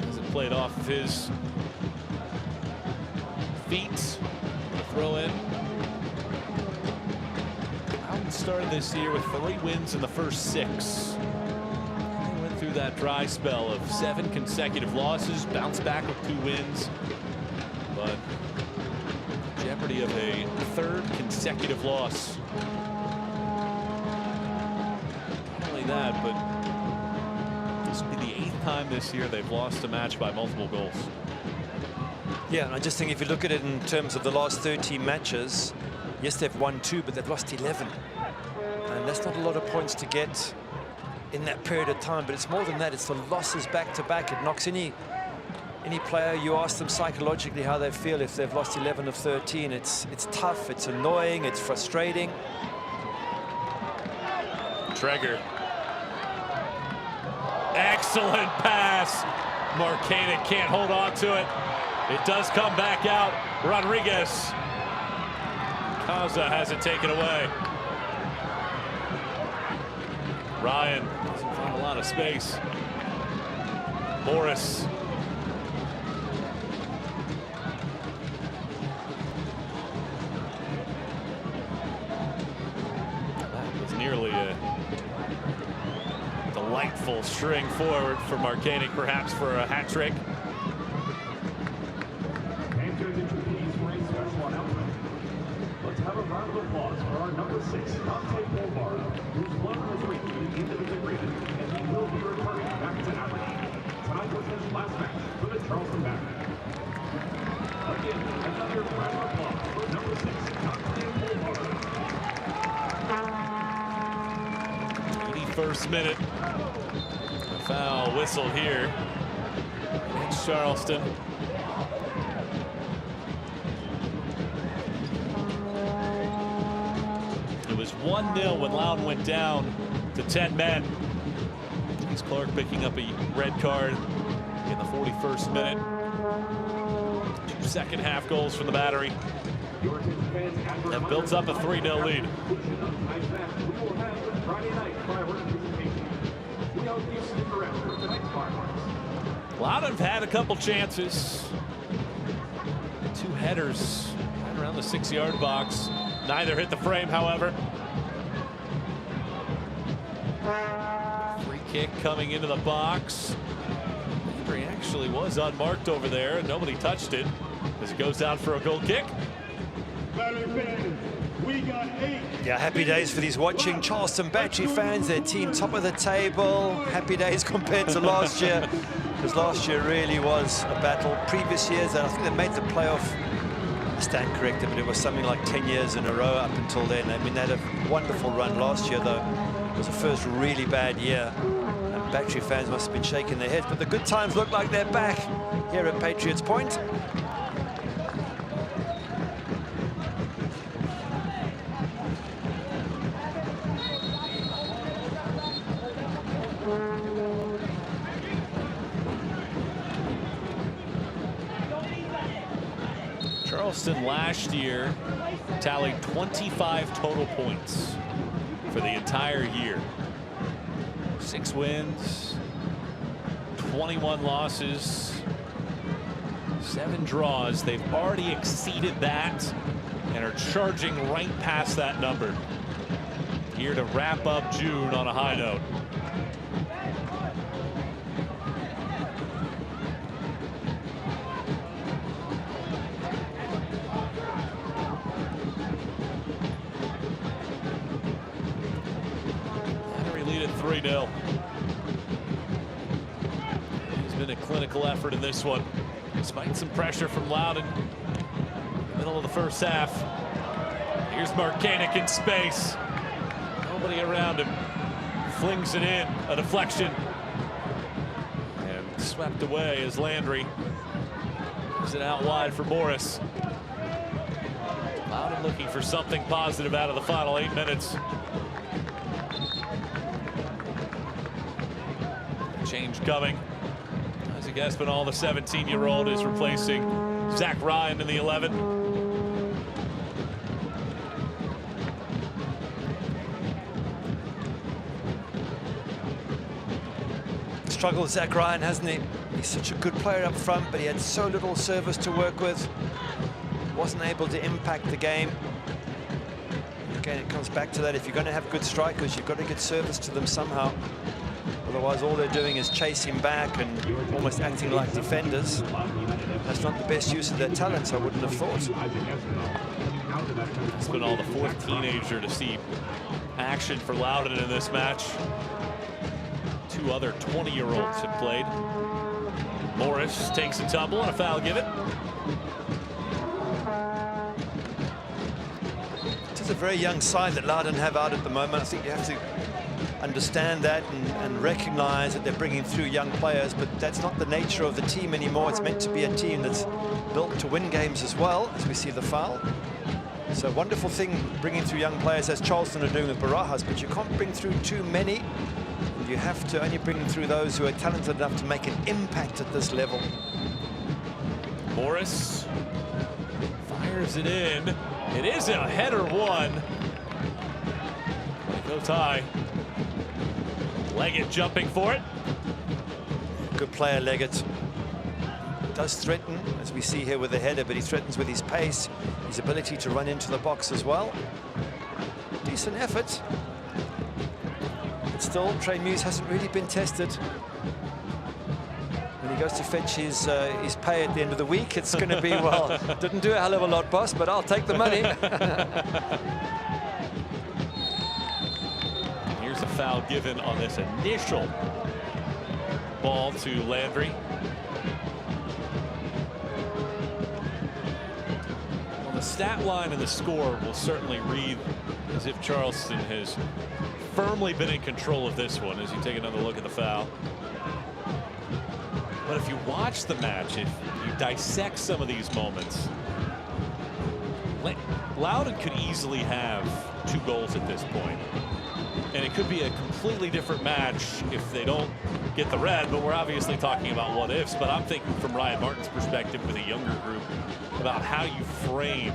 Hasn't played off of his feet. Throw in. Started this year with 3 wins in the first 6. They went through that dry spell of 7 consecutive losses, bounced back with 2 wins, but jeopardy of a 3rd consecutive loss. Not only that, but this will be the 8th time this year they've lost a match by multiple goals. Yeah, and I just think if you look at it in terms of the last 13 matches, yes, they've won 2, but they've lost 11. And that's not a lot of points to get in that period of time, but it's more than that. It's the losses back to back. It knocks any player, you ask them psychologically how they feel if they've lost 11 of 13. It's tough, it's annoying, it's frustrating. Treger. Excellent pass. Marcanic can't hold on to it. It does come back out. Rodriguez. Kaza has it taken away. Ryan doesn't find a lot of space. Morris. That was nearly a delightful string forward for Marcanic, perhaps for a hat trick. Let's have a round of applause for our number 6, Dante Polvara, whose club has reached an independent agreement, and he will be returning back to Aberdeen. Tonight was his last match for the Charleston Battery. Again, another round of applause for number 6, Dante Polvara. 81st minute. A foul whistle here against Charleston. It was 1-0 when Loudoun went down to 10 men. James Clark picking up a red card in the 41st minute. 2 second-half goals from the Battery have built up a 3-0 lead. Loudoun have had a couple chances. 2 headers right around the 6-yard box. Neither hit the frame, however. Free kick coming into the box. He actually was unmarked over there, and nobody touched it as it goes down for a goal kick. Yeah, happy days for these watching Charleston Battery fans. Their team top of the table. Happy days compared to last year. because last year really was a battle. Previous years, I think they made the playoff, I stand corrected, but it was something like 10 years in a row up until then. I mean, they had a wonderful run last year, though. It was the first really bad year, and Battery fans must have been shaking their heads. But the good times look like they're back here at Patriots Point. Charleston last year tallied 25 total points for the entire year. 6 wins, 21 losses, 7 draws. They've already exceeded that and are charging right past that number. Here to wrap up June on a high note. Lead at 3-0. It's been a clinical effort in this one, despite some pressure from Loudoun. Middle of the first half. Here's Marcanic in space. Nobody around him. Flings it in, a deflection. And swept away as Landry moves it out wide for Morris. Loudoun looking for something positive out of the final 8 minutes. Change coming. Isaac Espinal, the 17-year-old, is replacing Zach Ryan in the 11. Struggled Zach Ryan, hasn't he? He's such a good player up front, but he had so little service to work with. Wasn't able to impact the game. Again, it comes back to that. If you're going to have good strikers, you've got to get service to them somehow. Otherwise, all they're doing is chasing back and almost acting like defenders. That's not the best use of their talents, I wouldn't have thought. Espinal, the 4th teenager to see action for Loudoun in this match. 2 other 20-year-olds have played. Morris takes a tumble and a foul given. It's a very young side that Loudoun have out at the moment. I think you have to understand that and recognize that they're bringing through young players, but that's not the nature of the team anymore. It's meant to be a team that's built to win games as well, as we see the foul. So wonderful thing bringing through young players, as Charleston are doing with Barajas, but you can't bring through too many. You have to only bring through those who are talented enough to make an impact at this level. Morris fires it in. It is a header one. Go tie. Leggett jumping for it. Good player, Leggett. Does threaten, as we see here with the header, but he threatens with his pace, his ability to run into the box as well. Decent effort. But still, Trey Muse hasn't really been tested. When he goes to fetch his pay at the end of the week, it's going to be, well, didn't do a hell of a lot, boss, but I'll take the money. Here's a foul given on this initial ball to Landry. Well, the stat line and the score will certainly read as if Charleston has firmly been in control of this one as you take another look at the foul. But if you watch the match, if you dissect some of these moments, Loudoun could easily have 2 goals at this point. And it could be a completely different match if they don't get the red, but we're obviously talking about what ifs. But I'm thinking from Ryan Martin's perspective with a younger group about how you frame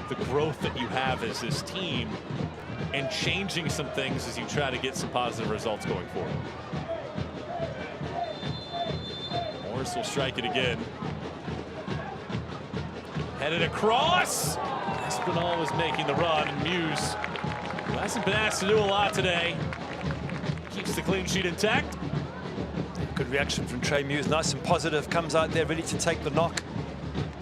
the growth that you have as this team and changing some things as you try to get some positive results going forward. Morris will strike it again. Headed across. Espinal was making the run, and Muse, who hasn't been asked to do a lot today, keeps the clean sheet intact. Good reaction from Trey Muse, nice and positive, comes out there ready to take the knock.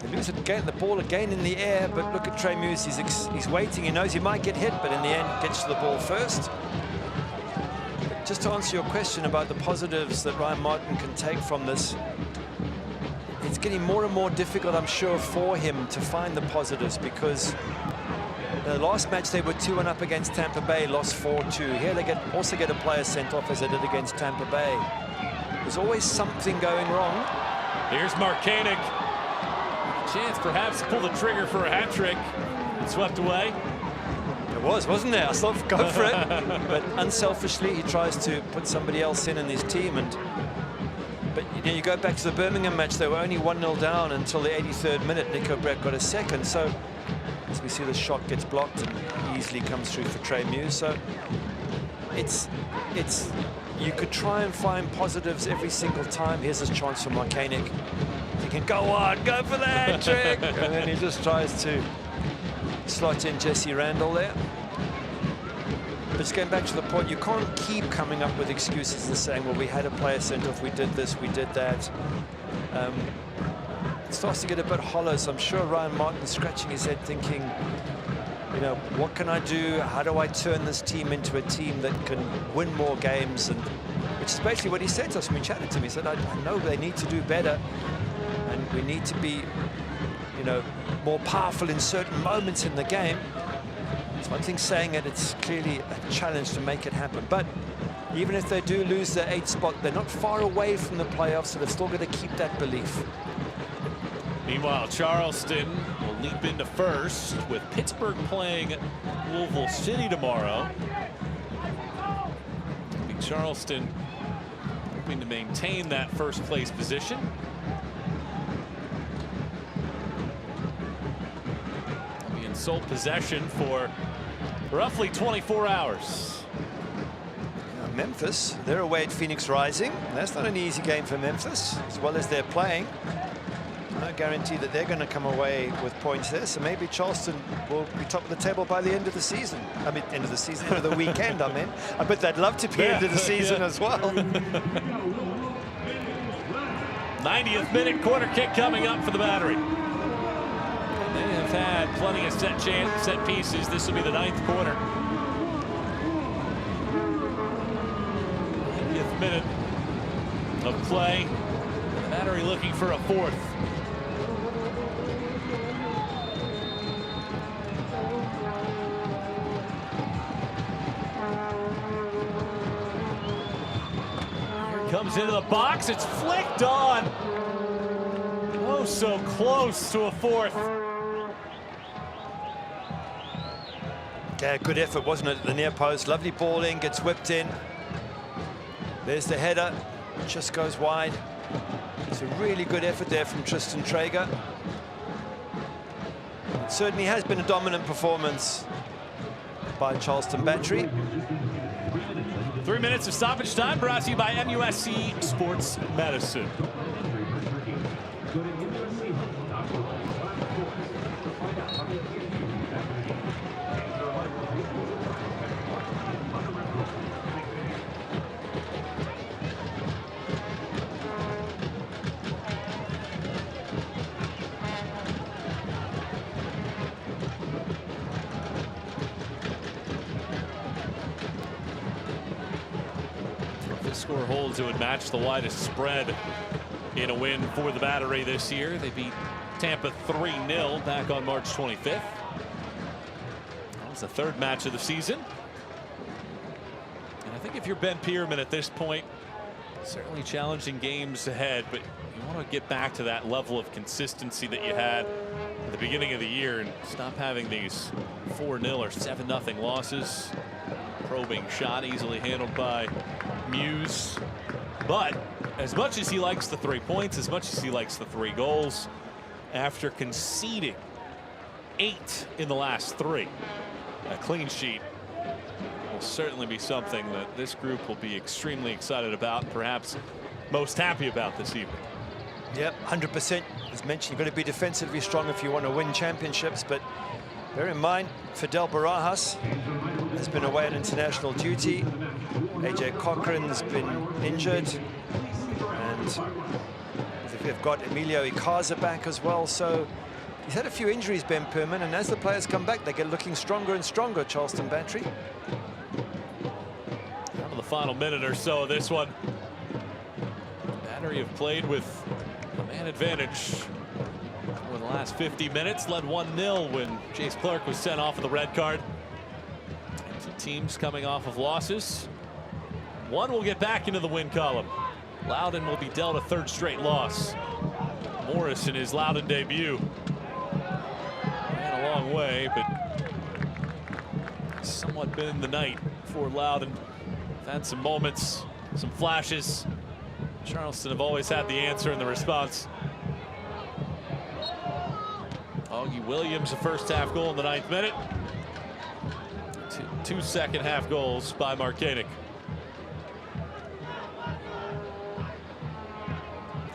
They lose it again, the ball again in the air, but look at Trey Muse, he's waiting, he knows he might get hit, but in the end gets to the ball first. But just to answer your question about the positives that Ryan Martin can take from this, it's getting more and more difficult, I'm sure, for him to find the positives, because the last match they were 2-1 up against Tampa Bay, lost 4-2. Here they also get a player sent off as they did against Tampa Bay. There's always something going wrong. Here's Marcanic. Chance perhaps to pull the trigger for a hat trick. Swept away. It was, wasn't there? I thought, go for it. But unselfishly, he tries to put somebody else in his team. But you know, you go back to the Birmingham match, they were only 1-0 down until the 83rd minute. Nico Brett got a second. So as we see, the shot gets blocked and easily comes through for Trey Muse. So you could try and find positives every single time. Here's his chance for Marcanic. Thinking, go on, go for the hat trick. And then he just tries to slot in Jesse Randall there. But just going back to the point, you can't keep coming up with excuses and saying, well, we had a player sent off, we did this, we did that. It starts to get a bit hollow, so I'm sure Ryan Martin's scratching his head thinking, you know, what can I do? How do I turn this team into a team that can win more games? And which is basically what he said to us when we chatted to him. He said, I know they need to do better, and we need to be, you know, more powerful in certain moments in the game. It's one thing saying it, it's clearly a challenge to make it happen. But even if they do lose their 8th spot, they're not far away from the playoffs, so they've still got to keep that belief. Meanwhile, Charleston will leap into first with Pittsburgh playing Louisville City tomorrow. I think Charleston hoping to maintain that first place position. They'll be in sole possession for roughly 24 hours. Memphis, they're away at Phoenix Rising. That's not an easy game for Memphis, as well as they're playing. No guarantee that they're going to come away with points there, so maybe Charleston will be top of the table by the end of the season. I mean, end of the season, end of the weekend, I mean. I bet they'd love to be end of the season as well. 90th minute corner kick coming up for the Battery. And they have had plenty of set pieces. This will be the 9th corner. 90th minute of play. The Battery looking for a 4th. Comes into the box, it's flicked on. Oh, so close to a 4th. Yeah, good effort, wasn't it, at the near post? Lovely ball in, gets whipped in. There's the header, just goes wide. It's a really good effort there from Tristan Traeger. It certainly has been a dominant performance by Charleston Battery. 3 minutes of stoppage time brought to you by MUSC Sports Medicine. Score holds, it would match the widest spread in a win for the Battery this year. They beat Tampa 3-0 back on March 25th. That was the 3rd match of the season. And I think if you're Ben Pierman at this point, certainly challenging games ahead, but you want to get back to that level of consistency that you had at the beginning of the year and stop having these 4-0 or 7-0 losses. Probing shot easily handled by Muse. But as much as he likes the 3 points, as much as he likes the 3 goals, after conceding 8 in the last 3, a clean sheet will certainly be something that this group will be extremely excited about, perhaps most happy about this evening. Yep, 100%. As mentioned, you've got to be defensively strong if you want to win championships, but bear in mind, Fidel Barajas has been away on international duty. AJ Cochran's been injured. And we've got Emilio Icaza back as well. So he's had a few injuries, Ben Pierman, and as the players come back, they get looking stronger and stronger, Charleston Battery. Out of the final minute or so of this one. Battery have played with a man advantage over the last 50 minutes. Led 1-0 when Jace Clark was sent off with a red card. Two teams coming off of losses. One will get back into the win column. Loudoun will be dealt a third straight loss. Morris in his Loudoun debut ran a long way, but somewhat been the night for Loudoun. Had some moments, some flashes. Charleston have always had the answer and the response. Augie Williams, a first half goal in the 9th minute. Two second half goals by Marcanic.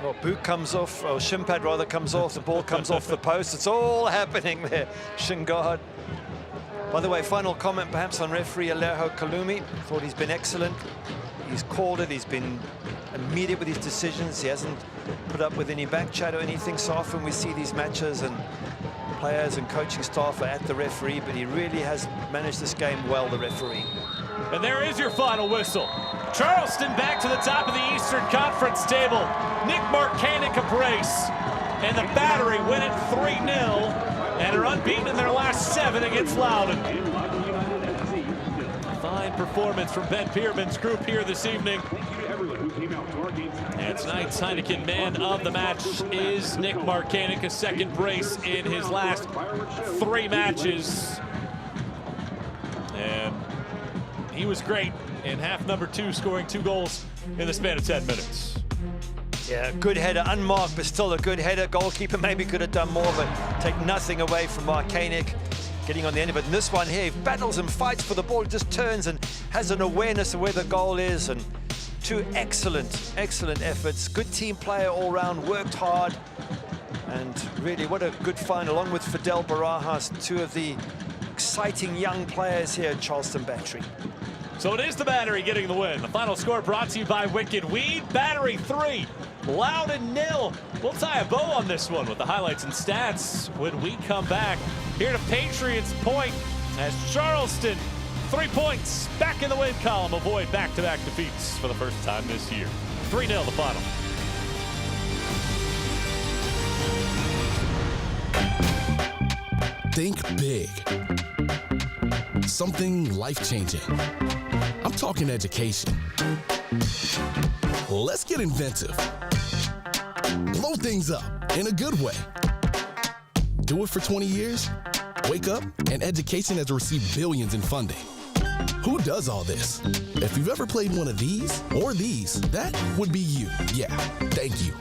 Well, boot comes off, or shin pad rather comes off, the ball comes off the post. It's all happening there, Shingard. By the way, final comment perhaps on referee Alejo Kalumi. Thought he's been excellent. He's called it, he's been immediate with his decisions. He hasn't put up with any back chat or anything. So often we see these matches and players and coaching staff are at the referee, but he really has managed this game well, the referee. And there is your final whistle. Charleston back to the top of the Eastern Conference table. Nick Marcanic a brace, and the Battery win it 3-0 and are unbeaten in their last 7 against Loudoun. Fine performance from Ben Pearman's group here this evening. And tonight's Heineken Man of the match is Nick Marcanic, a second brace in his last 3 matches. And he was great in half number 2, scoring 2 goals in the span of 10 minutes. Yeah, good header, unmarked, but still a good header. Goalkeeper maybe could have done more, but take nothing away from Marcanic. Getting on the end of it. And this one here, he battles and fights for the ball, just turns and has an awareness of where the goal is. And 2 excellent, excellent efforts. Good team player all round, worked hard. And really, what a good find, along with Fidel Barajas, 2 of the exciting young players here at Charleston Battery. So it is the Battery getting the win. The final score brought to you by Wicked Weed. Battery 3, Loudoun 0. We'll tie a bow on this one with the highlights and stats when we come back. Here to Patriots Point as Charleston, 3 points back in the win column. Avoid back-to-back defeats for the first time this year. 3-0 the final. Think big. Something life-changing. I'm talking education. Let's get inventive. Blow things up in a good way. Do it for 20 years? Wake up and education has received billions in funding. Who does all this? If you've ever played one of these or these, that would be you. Yeah, thank you.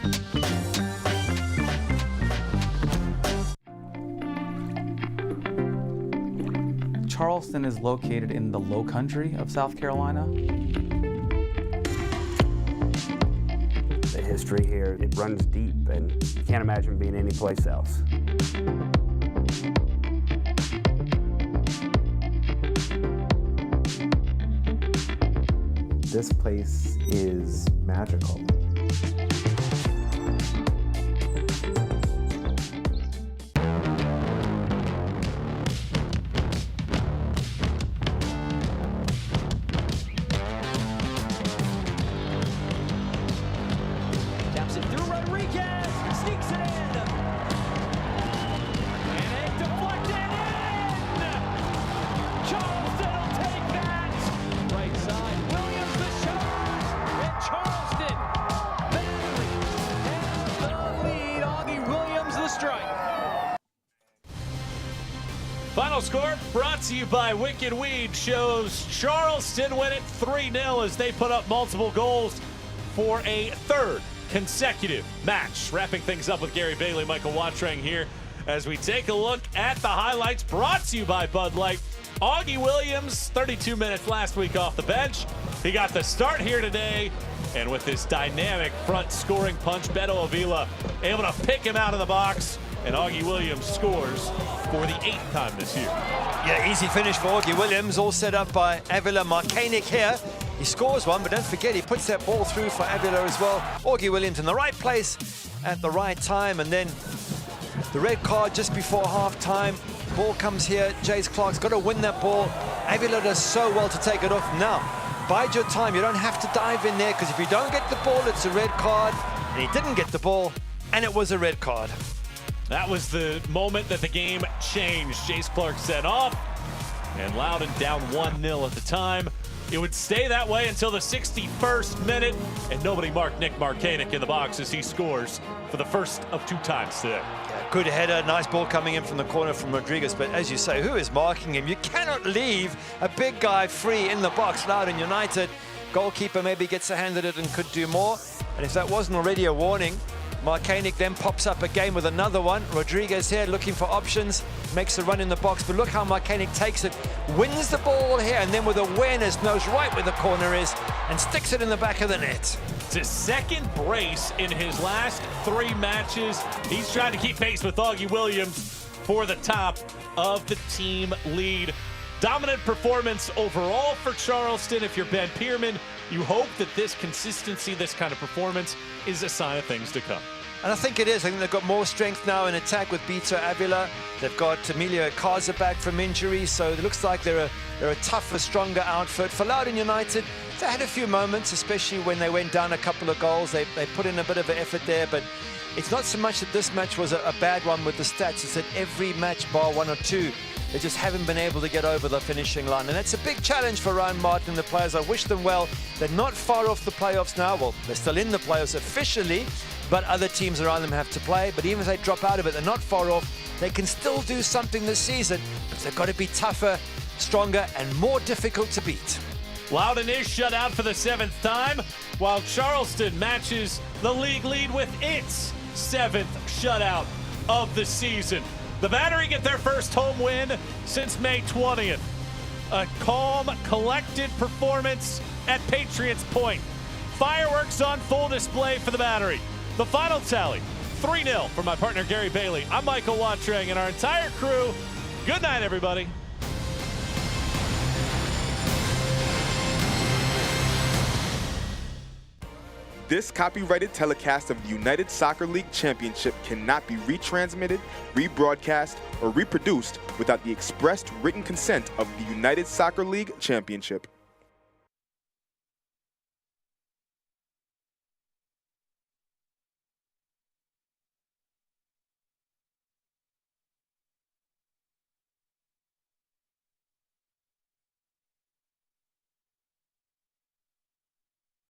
Charleston is located in the low country of South Carolina. The history here, it runs deep, and you can't imagine being anyplace else. This place is magical. Final score brought to you by Wicked Weed shows Charleston win it 3-0 as they put up multiple goals for a 3rd consecutive match. Wrapping things up with Gary Bailey, Michael Watrang here as we take a look at the highlights brought to you by Bud Light. Augie Williams, 32 minutes last week off the bench. He got the start here today, and with this dynamic front scoring punch, Beto Avila able to pick him out of the box, and Augie Williams scores for the 8th time this year. Yeah, easy finish for Augie Williams, all set up by Avila. Marcanic here. He scores one, but don't forget he puts that ball through for Avila as well. Augie Williams in the right place at the right time, and then the red card just before half-time. Ball comes here. Jace Clark's got to win that ball. Avila does so well to take it off. Now, bide your time. You don't have to dive in there, because if you don't get the ball, it's a red card. And he didn't get the ball, and it was a red card. That was the moment that the game changed. Jace Clark set off, and Loudoun down 1-0 at the time. It would stay that way until the 61st minute, and nobody marked Nick Marcanic in the box as he scores for the first of 2 times today. Yeah, good header, nice ball coming in from the corner from Rodriguez, but as you say, who is marking him? You cannot leave a big guy free in the box. Loudoun United goalkeeper maybe gets a hand at it and could do more, and if that wasn't already a warning, Marcanic then pops up again with another one. Rodriguez here looking for options, makes a run in the box, but look how Marcanic takes it, wins the ball here, and then with awareness knows right where the corner is and sticks it in the back of the net. It's his second brace in his last 3 matches. He's trying to keep pace with Augie Williams for the top of the team lead. Dominant performance overall for Charleston. If you're Ben Pierman, you hope that this consistency, this kind of performance, is a sign of things to come. And I think it is. I think they've got more strength now in attack with Beto Avila. They've got Emilio Kaza back from injury, so it looks like they're a tougher, stronger outfit. For Loudoun United, they had a few moments, especially when they went down a couple of goals. They put in a bit of an effort there, but it's not so much that this match was a bad one with the stats. It's that every match, bar 1 or 2, they just haven't been able to get over the finishing line. And that's a big challenge for Ryan Martin and the players. I wish them well. They're not far off the playoffs now. Well, they're still in the playoffs officially, but other teams around them have to play. But even if they drop out of it, they're not far off. They can still do something this season, but they've got to be tougher, stronger, and more difficult to beat. Loudoun is shut out for the 7th time, while Charleston matches the league lead with its 7th shutout of the season. The Battery get their first home win since May 20th. A calm, collected performance at Patriots Point. Fireworks on full display for the Battery. The final tally, 3-0 for my partner Gary Bailey. I'm Michael Watrang and our entire crew. Good night, everybody. This copyrighted telecast of the United Soccer League Championship cannot be retransmitted, rebroadcast, or reproduced without the expressed written consent of the United Soccer League Championship.